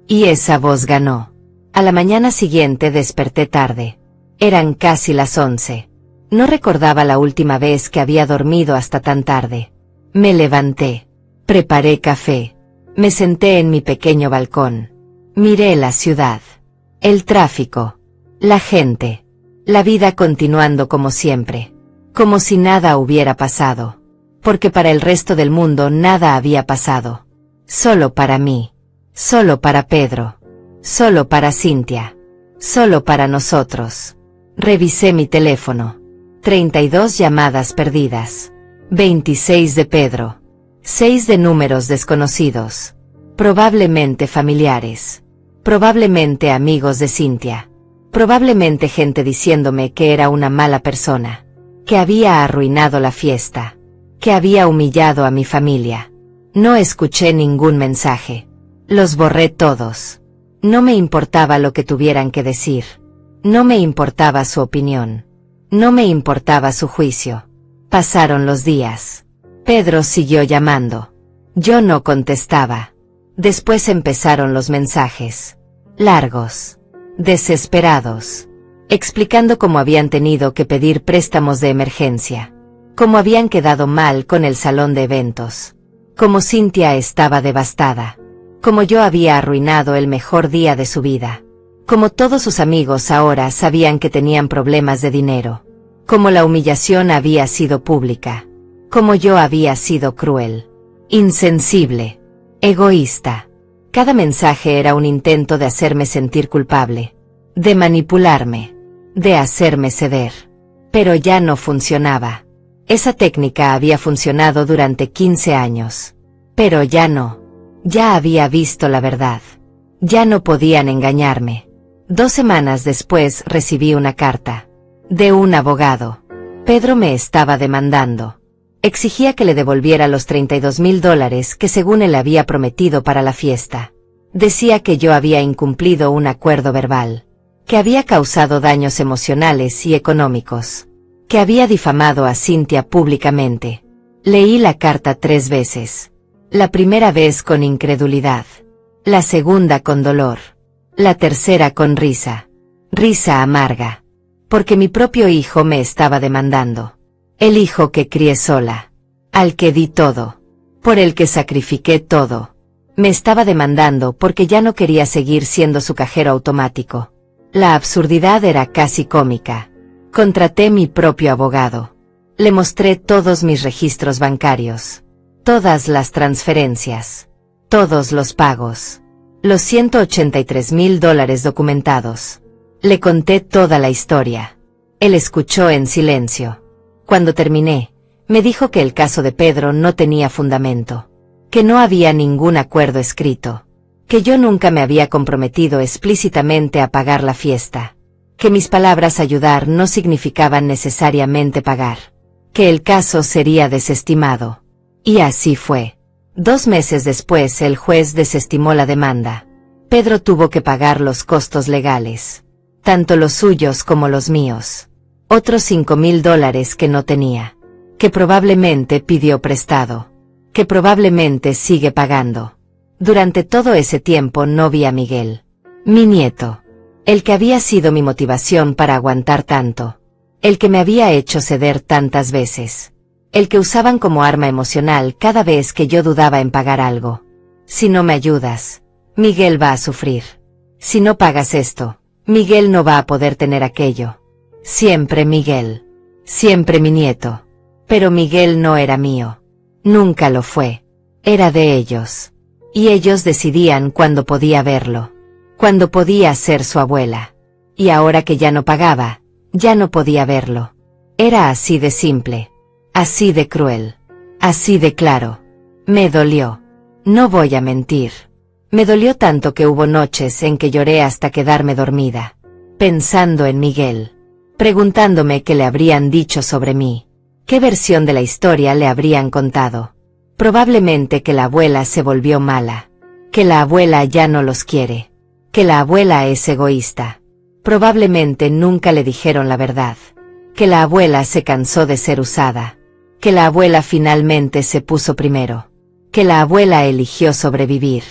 Y esa voz ganó. A la mañana siguiente desperté tarde. Eran casi las 11. No recordaba la última vez que había dormido hasta tan tarde. Me levanté. Preparé café. Me senté en mi pequeño balcón. Miré la ciudad. El tráfico. La gente. La vida continuando como siempre. Como si nada hubiera pasado. Porque para el resto del mundo nada había pasado. Solo para mí. Solo para Pedro. Solo para Cynthia. Solo para nosotros. Revisé mi teléfono. 32 llamadas perdidas. 26 de Pedro. 6 de números desconocidos. Probablemente familiares. Probablemente amigos de Cynthia. Probablemente gente diciéndome que era una mala persona. Que había arruinado la fiesta. Que había humillado a mi familia. No escuché ningún mensaje. Los borré todos. No me importaba lo que tuvieran que decir. No me importaba su opinión. No me importaba su juicio. Pasaron los días. Pedro siguió llamando. Yo no contestaba. Después empezaron los mensajes. Largos. Desesperados. Explicando cómo habían tenido que pedir préstamos de emergencia. Cómo habían quedado mal con el salón de eventos. Cómo Cynthia estaba devastada. Cómo yo había arruinado el mejor día de su vida. Cómo todos sus amigos ahora sabían que tenían problemas de dinero. Cómo la humillación había sido pública. Cómo yo había sido cruel. Insensible. Egoísta. Cada mensaje era un intento de hacerme sentir culpable. De manipularme. De hacerme ceder. Pero ya no funcionaba. Esa técnica había funcionado durante 15 años. Pero ya no. Ya había visto la verdad. Ya no podían engañarme. 2 semanas después recibí una carta. De un abogado. Pedro me estaba demandando. Exigía que le devolviera los $32,000 que según él había prometido para la fiesta. Decía que yo había incumplido un acuerdo verbal. Que había causado daños emocionales y económicos. Que había difamado a Cynthia públicamente. Leí la carta 3 veces. La primera vez con incredulidad. La segunda con dolor. La tercera con risa. Risa amarga. Porque mi propio hijo me estaba demandando. El hijo que crié sola. Al que di todo. Por el que sacrifiqué todo. Me estaba demandando porque ya no quería seguir siendo su cajero automático. La absurdidad era casi cómica. Contraté mi propio abogado. Le mostré todos mis registros bancarios. Todas las transferencias. Todos los pagos. Los $183,000 documentados. Le conté toda la historia. Él escuchó en silencio. Cuando terminé, me dijo que el caso de Pedro no tenía fundamento. Que no había ningún acuerdo escrito. Que yo nunca me había comprometido explícitamente a pagar la fiesta. Que mis palabras ayudar no significaban necesariamente pagar. Que el caso sería desestimado. Y así fue. 2 meses después el juez desestimó la demanda. Pedro tuvo que pagar los costos legales. Tanto los suyos como los míos. Otros $5,000 que no tenía. Que probablemente pidió prestado. Que probablemente sigue pagando. Durante todo ese tiempo no vi a Miguel. Mi nieto. El que había sido mi motivación para aguantar tanto. El que me había hecho ceder tantas veces. El que usaban como arma emocional cada vez que yo dudaba en pagar algo. Si no me ayudas, Miguel va a sufrir. Si no pagas esto, Miguel no va a poder tener aquello. Siempre Miguel. Siempre mi nieto. Pero Miguel no era mío. Nunca lo fue. Era de ellos. Y ellos decidían cuándo podía verlo. Cuándo podía ser su abuela. Y ahora que ya no pagaba, ya no podía verlo. Era así de simple. Así de cruel. Así de claro. Me dolió. No voy a mentir. Me dolió tanto que hubo noches en que lloré hasta quedarme dormida. Pensando en Miguel. Preguntándome qué le habrían dicho sobre mí. ¿Qué versión de la historia le habrían contado? Probablemente que la abuela se volvió mala, que la abuela ya no los quiere, que la abuela es egoísta. Probablemente nunca le dijeron la verdad, que la abuela se cansó de ser usada, que la abuela finalmente se puso primero, que la abuela eligió sobrevivir.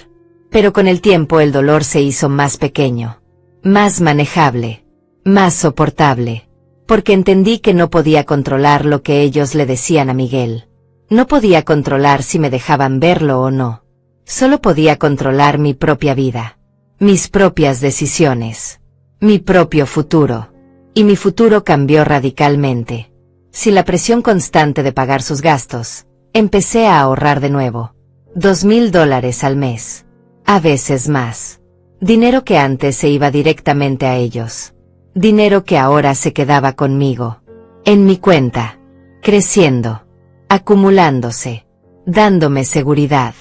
Pero con el tiempo el dolor se hizo más pequeño, más manejable, más soportable, porque entendí que no podía controlar lo que ellos le decían a Miguel. No podía controlar si me dejaban verlo o no. Solo podía controlar mi propia vida, mis propias decisiones, mi propio futuro. Y mi futuro cambió radicalmente. Sin la presión constante de pagar sus gastos, empecé a ahorrar de nuevo. $2,000 al mes. A veces más. Dinero que antes se iba directamente a ellos. Dinero que ahora se quedaba conmigo. En mi cuenta. Creciendo. Acumulándose. Dándome seguridad.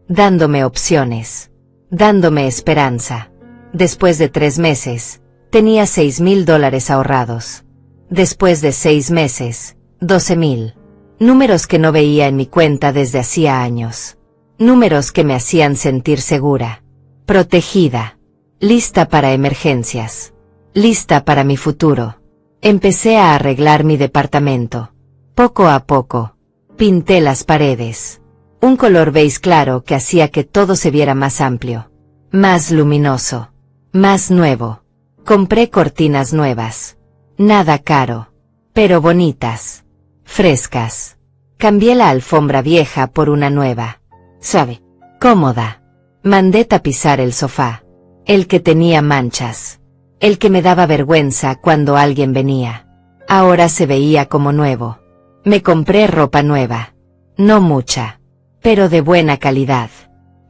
Dándome opciones. Dándome esperanza. Después de 3 meses, tenía $6,000 ahorrados. Después de 6 meses, 12,000. Números que no veía en mi cuenta desde hacía años. Números que me hacían sentir segura, protegida, lista para emergencias, lista para mi futuro. Empecé a arreglar mi departamento. Poco a poco, pinté las paredes. Un color beige claro que hacía que todo se viera más amplio, más luminoso, más nuevo. Compré cortinas nuevas. Nada caro, pero bonitas, frescas. Cambié la alfombra vieja por una nueva, suave, cómoda. Mandé tapizar el sofá, el que tenía manchas, el que me daba vergüenza cuando alguien venía. Ahora se veía como nuevo. Me compré ropa nueva, no mucha, pero de buena calidad.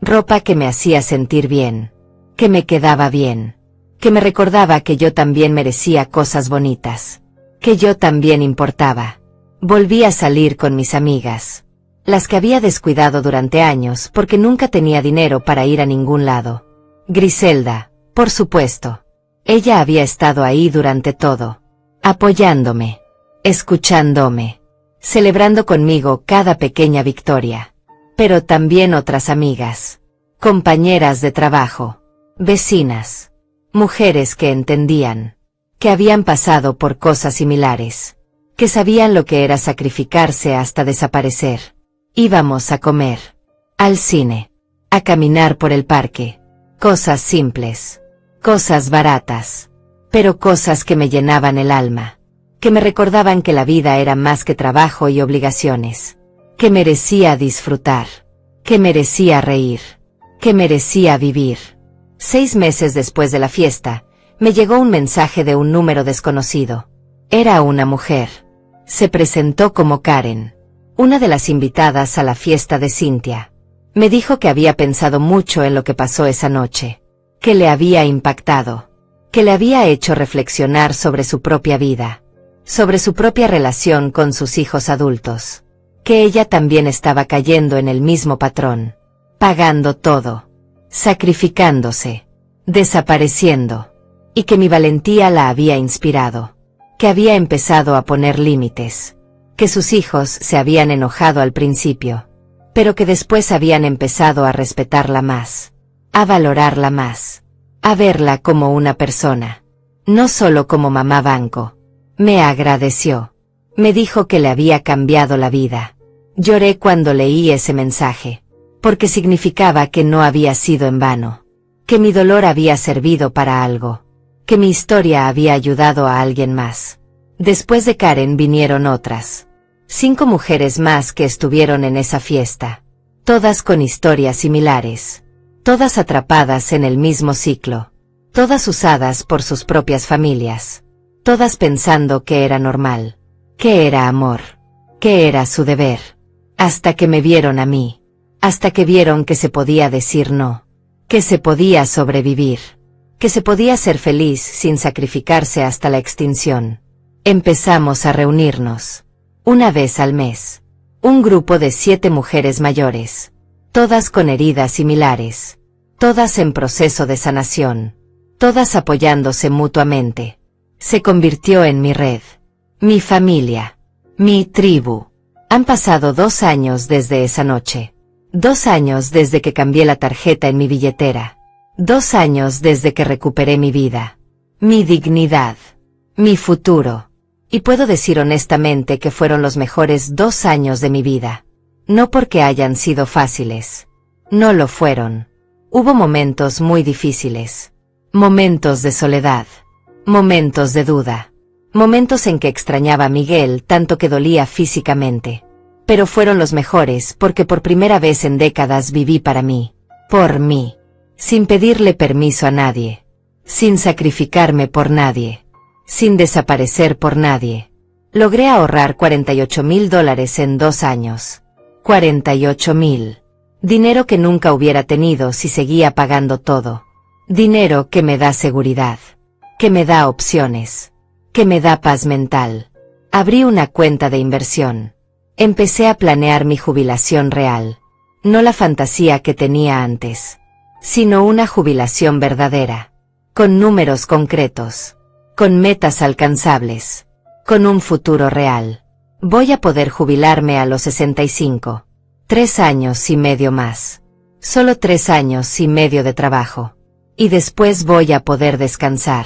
Ropa que me hacía sentir bien, que me quedaba bien, que me recordaba que yo también merecía cosas bonitas, que yo también importaba. Volví a salir con mis amigas, las que había descuidado durante años porque nunca tenía dinero para ir a ningún lado. Griselda, por supuesto. Ella había estado ahí durante todo, apoyándome, escuchándome, celebrando conmigo cada pequeña victoria. Pero también otras amigas, compañeras de trabajo, vecinas, mujeres que entendían, que habían pasado por cosas similares, que sabían lo que era sacrificarse hasta desaparecer. Íbamos a comer, al cine, a caminar por el parque, cosas simples, cosas baratas, pero cosas que me llenaban el alma, que me recordaban que la vida era más que trabajo y obligaciones, que merecía disfrutar, que merecía reír, que merecía vivir. 6 meses después de la fiesta, me llegó un mensaje de un número desconocido. Era una mujer. Se presentó como Karen, una de las invitadas a la fiesta de Cynthia. Me dijo que había pensado mucho en lo que pasó esa noche, que le había impactado, que le había hecho reflexionar sobre su propia vida, sobre su propia relación con sus hijos adultos, que ella también estaba cayendo en el mismo patrón, pagando todo, sacrificándose, desapareciendo, y que mi valentía la había inspirado, que había empezado a poner límites, que sus hijos se habían enojado al principio, pero que después habían empezado a respetarla más, a valorarla más, a verla como una persona, no solo como mamá banco. Me agradeció. Me dijo que le había cambiado la vida. Lloré cuando leí ese mensaje, porque significaba que no había sido en vano, que mi dolor había servido para algo, que mi historia había ayudado a alguien más. Después de Karen vinieron otras. 5 mujeres más que estuvieron en esa fiesta, todas con historias similares, todas atrapadas en el mismo ciclo, todas usadas por sus propias familias, todas pensando que era normal, que era amor, que era su deber, hasta que me vieron a mí, hasta que vieron que se podía decir no, que se podía sobrevivir, que se podía ser feliz sin sacrificarse hasta la extinción. Empezamos a reunirnos, una vez al mes, un grupo de 7 mujeres mayores, todas con heridas similares, todas en proceso de sanación, todas apoyándose mutuamente. Se convirtió en mi red, mi familia, mi tribu. Han pasado 2 años desde esa noche. 2 años desde que cambié la tarjeta en mi billetera. 2 años desde que recuperé mi vida. Mi dignidad. Mi futuro. Y puedo decir honestamente que fueron los mejores 2 años de mi vida. No porque hayan sido fáciles. No lo fueron. Hubo momentos muy difíciles. Momentos de soledad. Momentos de duda. Momentos en que extrañaba a Miguel tanto que dolía físicamente. Pero fueron los mejores porque por primera vez en décadas viví para mí. Por mí. Sin pedirle permiso a nadie. Sin sacrificarme por nadie. Sin desaparecer por nadie. Logré ahorrar $48,000 en 2 años. 48,000. Dinero que nunca hubiera tenido si seguía pagando todo. Dinero que me da seguridad. Que me da opciones. Que me da paz mental. Abrí una cuenta de inversión. Empecé a planear mi jubilación real. No la fantasía que tenía antes. Sino una jubilación verdadera. Con números concretos. Con metas alcanzables. Con un futuro real. Voy a poder jubilarme a los 65. 3 años y medio más. Solo 3 años y medio de trabajo. Y después voy a poder descansar.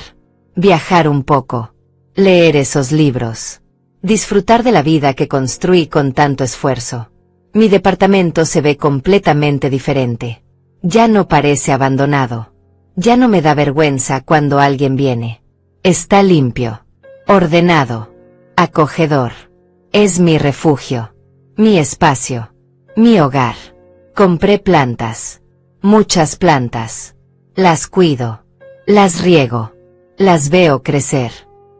Viajar un poco. Leer esos libros. Disfrutar de la vida que construí con tanto esfuerzo. Mi departamento se ve completamente diferente. Ya no parece abandonado. Ya no me da vergüenza cuando alguien viene. Está limpio. Ordenado. Acogedor. Es mi refugio. Mi espacio. Mi hogar. Compré plantas. Muchas plantas. Las cuido. Las riego. Las veo crecer.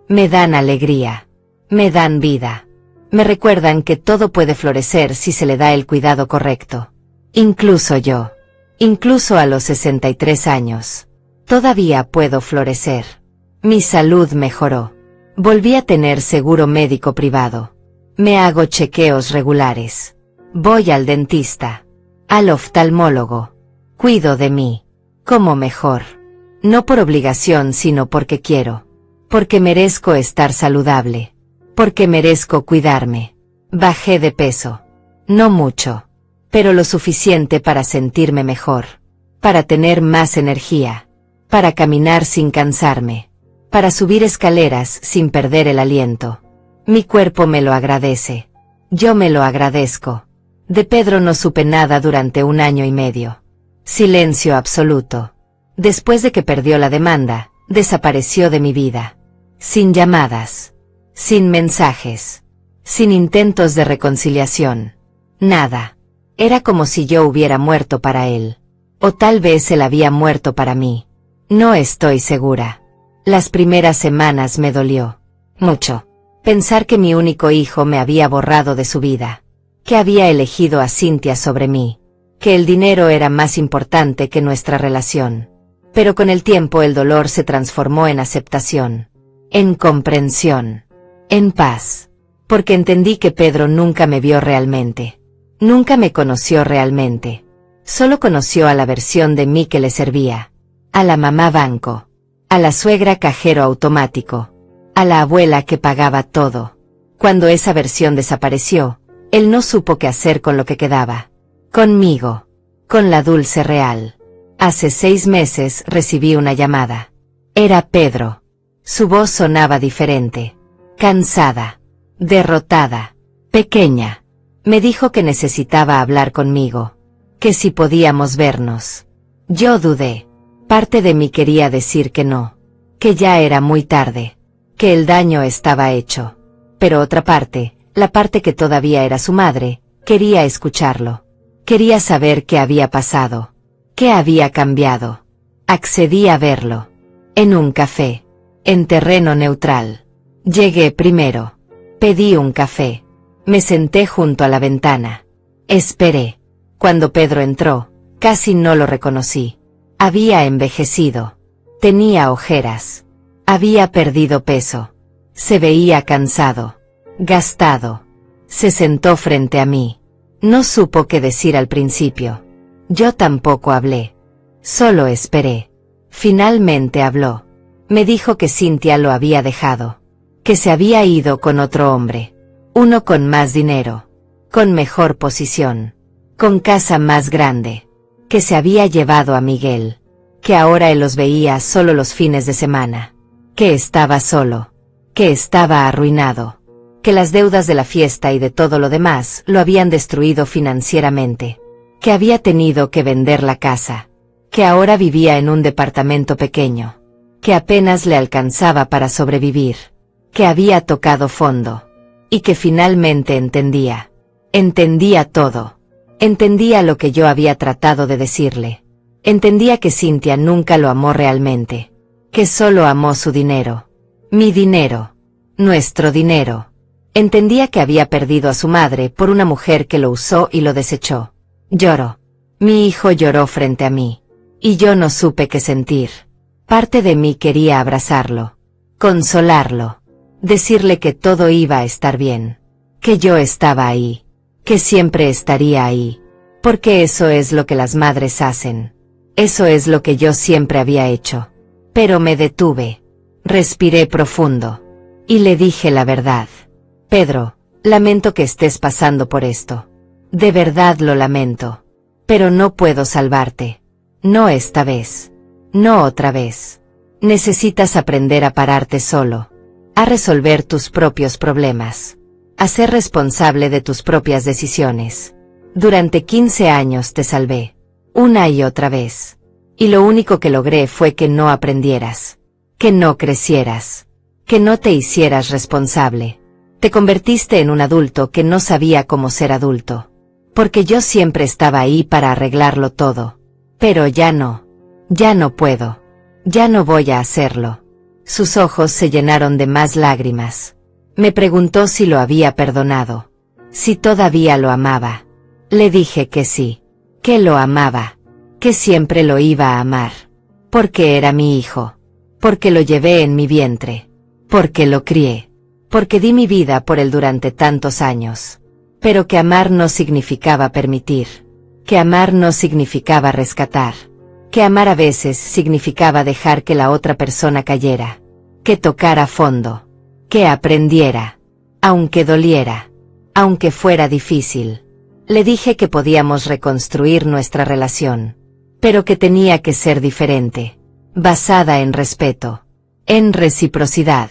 Me dan alegría. Me dan vida. Me recuerdan que todo puede florecer si se le da el cuidado correcto. Incluso yo. Incluso a los 63 años. Todavía puedo florecer. Mi salud mejoró. Volví a tener seguro médico privado. Me hago chequeos regulares. Voy al dentista. Al oftalmólogo. Cuido de mí. Como mejor. No por obligación sino porque quiero. Porque merezco estar saludable. Porque merezco cuidarme. Bajé de peso. No mucho. Pero lo suficiente para sentirme mejor. Para tener más energía. Para caminar sin cansarme. Para subir escaleras sin perder el aliento. Mi cuerpo me lo agradece. Yo me lo agradezco. De Pedro no supe nada durante 1 año y medio. Silencio absoluto. Después de que perdió la demanda, desapareció de mi vida. Sin llamadas. Sin mensajes. Sin intentos de reconciliación. Nada. Era como si yo hubiera muerto para él. O tal vez él había muerto para mí. No estoy segura. Las primeras semanas me dolió. Mucho. Pensar que mi único hijo me había borrado de su vida. Que había elegido a Cynthia sobre mí. Que el dinero era más importante que nuestra relación. Pero con el tiempo el dolor se transformó en aceptación. En comprensión. En paz. Porque entendí que Pedro nunca me vio realmente. Nunca me conoció realmente. Solo conoció a la versión de mí que le servía. A la mamá banco. A la suegra cajero automático. A la abuela que pagaba todo. Cuando esa versión desapareció, él no supo qué hacer con lo que quedaba. Conmigo. Con la Dulce real. Hace 6 meses recibí una llamada. Era Pedro. Su voz sonaba diferente. Cansada. Derrotada. Pequeña. Me dijo que necesitaba hablar conmigo. Que si podíamos vernos. Yo dudé. Parte de mí quería decir que no. Que ya era muy tarde. Que el daño estaba hecho. Pero otra parte, la parte que todavía era su madre, quería escucharlo. Quería saber qué había pasado. Qué había cambiado. Accedí a verlo. En un café. En terreno neutral. Llegué primero. Pedí un café. Me senté junto a la ventana. Esperé. Cuando Pedro entró, casi no lo reconocí. Había envejecido. Tenía ojeras. Había perdido peso. Se veía cansado. Gastado. Se sentó frente a mí. No supo qué decir al principio. Yo tampoco hablé. Solo esperé. Finalmente habló. Me dijo que Cynthia lo había dejado. Que se había ido con otro hombre. Uno con más dinero. con mejor posición, con casa más grande, que se había llevado a Miguel, que ahora él los veía solo los fines de semana, que estaba solo, que estaba arruinado, que las deudas de la fiesta y de todo lo demás lo habían destruido financieramente, que había tenido que vender la casa, que ahora vivía en un departamento pequeño, que apenas le alcanzaba para sobrevivir, que había tocado fondo, y que finalmente entendía todo, entendía lo que yo había tratado de decirle, entendía que Cynthia nunca lo amó realmente, que solo amó su dinero, mi dinero, nuestro dinero. Entendía que había perdido a su madre por una mujer que lo usó y lo desechó. Lloró. Mi hijo lloró frente a mí. Y yo no supe qué sentir. Parte de mí quería abrazarlo, consolarlo, decirle que todo iba a estar bien, que yo estaba ahí, que siempre estaría ahí, porque eso es lo que las madres hacen. Eso es lo que yo siempre había hecho. Pero me detuve. Respiré profundo. Y le dije la verdad. Pedro, lamento que estés pasando por esto. De verdad lo lamento. Pero no puedo salvarte. No esta vez. No otra vez. Necesitas aprender a pararte solo. A resolver tus propios problemas. A ser responsable de tus propias decisiones. Durante 15 años te salvé. Una y otra vez. Y lo único que logré fue que no aprendieras. Que no crecieras. Que no te hicieras responsable. Te convertiste en un adulto que no sabía cómo ser adulto. Porque yo siempre estaba ahí para arreglarlo todo. Pero ya no. Ya no puedo. Ya no voy a hacerlo. Sus ojos se llenaron de más lágrimas. Me preguntó si lo había perdonado. Si todavía lo amaba. Le dije que sí. Que lo amaba. Que siempre lo iba a amar. Porque era mi hijo. Porque lo llevé en mi vientre. Porque lo crié. Porque di mi vida por él durante tantos años. Pero que amar no significaba permitir. Que amar no significaba rescatar. Que amar a veces significaba dejar que la otra persona cayera. Que tocara fondo. Que aprendiera. Aunque doliera. Aunque fuera difícil. Le dije que podíamos reconstruir nuestra relación. Pero que tenía que ser diferente. Basada en respeto. En reciprocidad.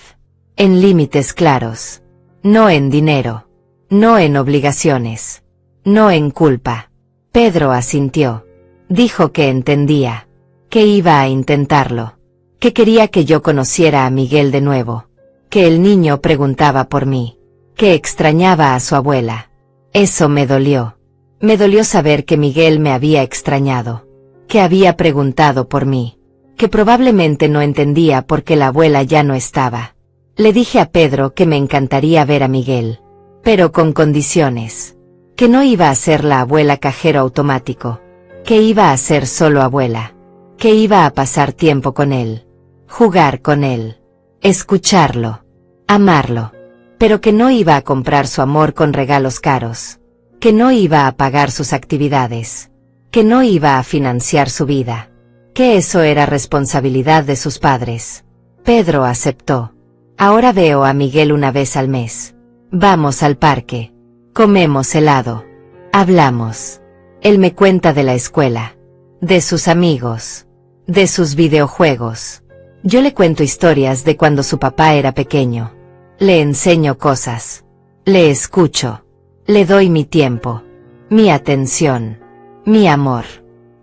En límites claros. No en dinero. No en obligaciones. No en culpa. Pedro asintió. Dijo que entendía. Que iba a intentarlo. Que quería que yo conociera a Miguel de nuevo. Que el niño preguntaba por mí. Que extrañaba a su abuela. Eso me dolió. Me dolió saber que Miguel me había extrañado. Que había preguntado por mí. Que probablemente no entendía por qué la abuela ya no estaba. Le dije a Pedro que me encantaría ver a Miguel. Pero con condiciones. Que no iba a ser la abuela cajero automático. Que iba a ser solo abuela. Que iba a pasar tiempo con él. Jugar con él. Escucharlo. Amarlo. Pero que no iba a comprar su amor con regalos caros. Que no iba a pagar sus actividades. Que no iba a financiar su vida. Que eso era responsabilidad de sus padres. Pedro aceptó. Ahora veo a Miguel una vez al mes. Vamos al parque. Comemos helado. Hablamos. Él me cuenta de la escuela. De sus amigos. De sus videojuegos. Yo le cuento historias de cuando su papá era pequeño. Le enseño cosas. Le escucho. Le doy mi tiempo. Mi atención. Mi amor.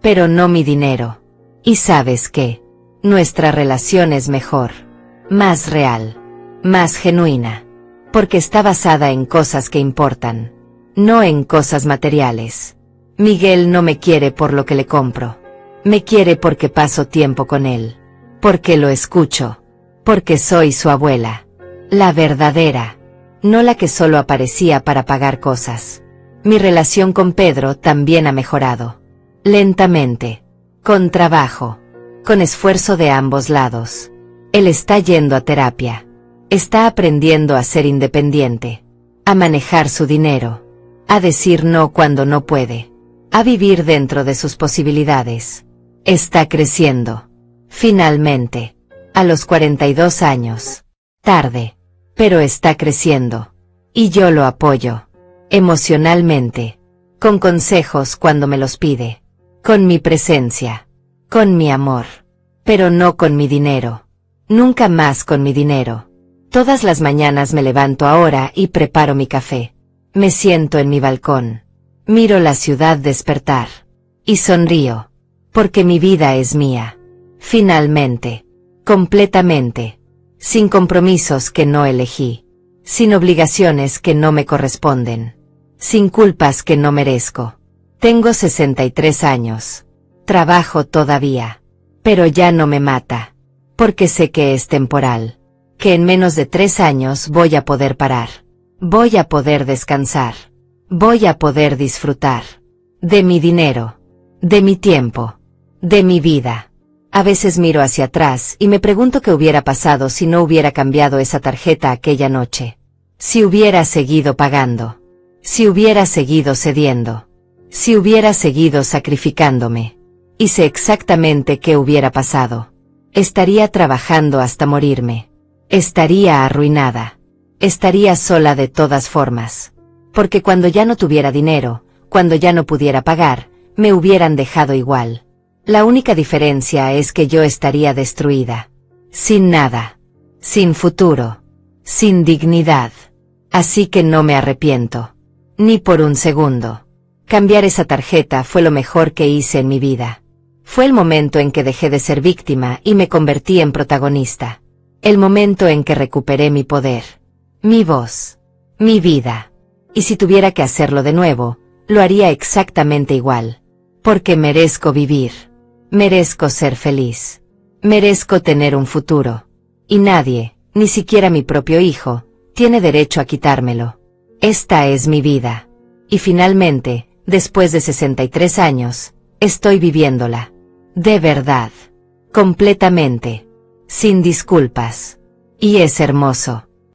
Pero no mi dinero. Y ¿sabes qué? Nuestra relación es mejor. Más real. Más genuina. Porque está basada en cosas que importan. No en cosas materiales. Miguel no me quiere por lo que le compro. Me quiere porque paso tiempo con él. Porque lo escucho. Porque soy su abuela. La verdadera. No la que solo aparecía para pagar cosas. Mi relación con Pedro también ha mejorado. Lentamente. Con trabajo. Con esfuerzo de ambos lados. Él está yendo a terapia. Está aprendiendo a ser independiente. A manejar su dinero. A decir no cuando no puede. A vivir dentro de sus posibilidades. Está creciendo. Finalmente. A los 42 años. Tarde. Pero está creciendo. Y yo lo apoyo. emocionalmente, con consejos cuando me los pide, con mi presencia, con mi amor, pero no con mi dinero, nunca más con mi dinero. Todas las mañanas me levanto ahora y preparo mi café. Me siento en mi balcón, miro la ciudad despertar, y sonrío, porque mi vida es mía, finalmente, completamente, sin compromisos que no elegí, sin obligaciones que no me corresponden, sin culpas que no merezco. Tengo 63 años, trabajo todavía, pero ya no me mata, porque sé que es temporal, que en menos de 3 años voy a poder parar, voy a poder descansar, voy a poder disfrutar de mi dinero, de mi tiempo, de mi vida. A veces miro hacia atrás y me pregunto qué hubiera pasado si no hubiera cambiado esa tarjeta aquella noche. Si hubiera seguido pagando. Si hubiera seguido cediendo. Si hubiera seguido sacrificándome. Y sé exactamente qué hubiera pasado. Estaría trabajando hasta morirme. Estaría arruinada. Estaría sola de todas formas. Porque cuando ya no tuviera dinero, cuando ya no pudiera pagar, me hubieran dejado igual. La única diferencia es que yo estaría destruida. Sin nada. Sin futuro. Sin dignidad. Así que no me arrepiento. Ni por un segundo. Cambiar esa tarjeta fue lo mejor que hice en mi vida. Fue el momento en que dejé de ser víctima y me convertí en protagonista. El momento en que recuperé mi poder. Mi voz. Mi vida. Y si tuviera que hacerlo de nuevo, lo haría exactamente igual. Porque merezco vivir. Merezco ser feliz. Merezco tener un futuro. Y nadie, ni siquiera mi propio hijo, tiene derecho a quitármelo. Esta es mi vida. Y finalmente, después de 63 años, estoy viviéndola. De verdad. Completamente. Sin disculpas. Y es hermoso.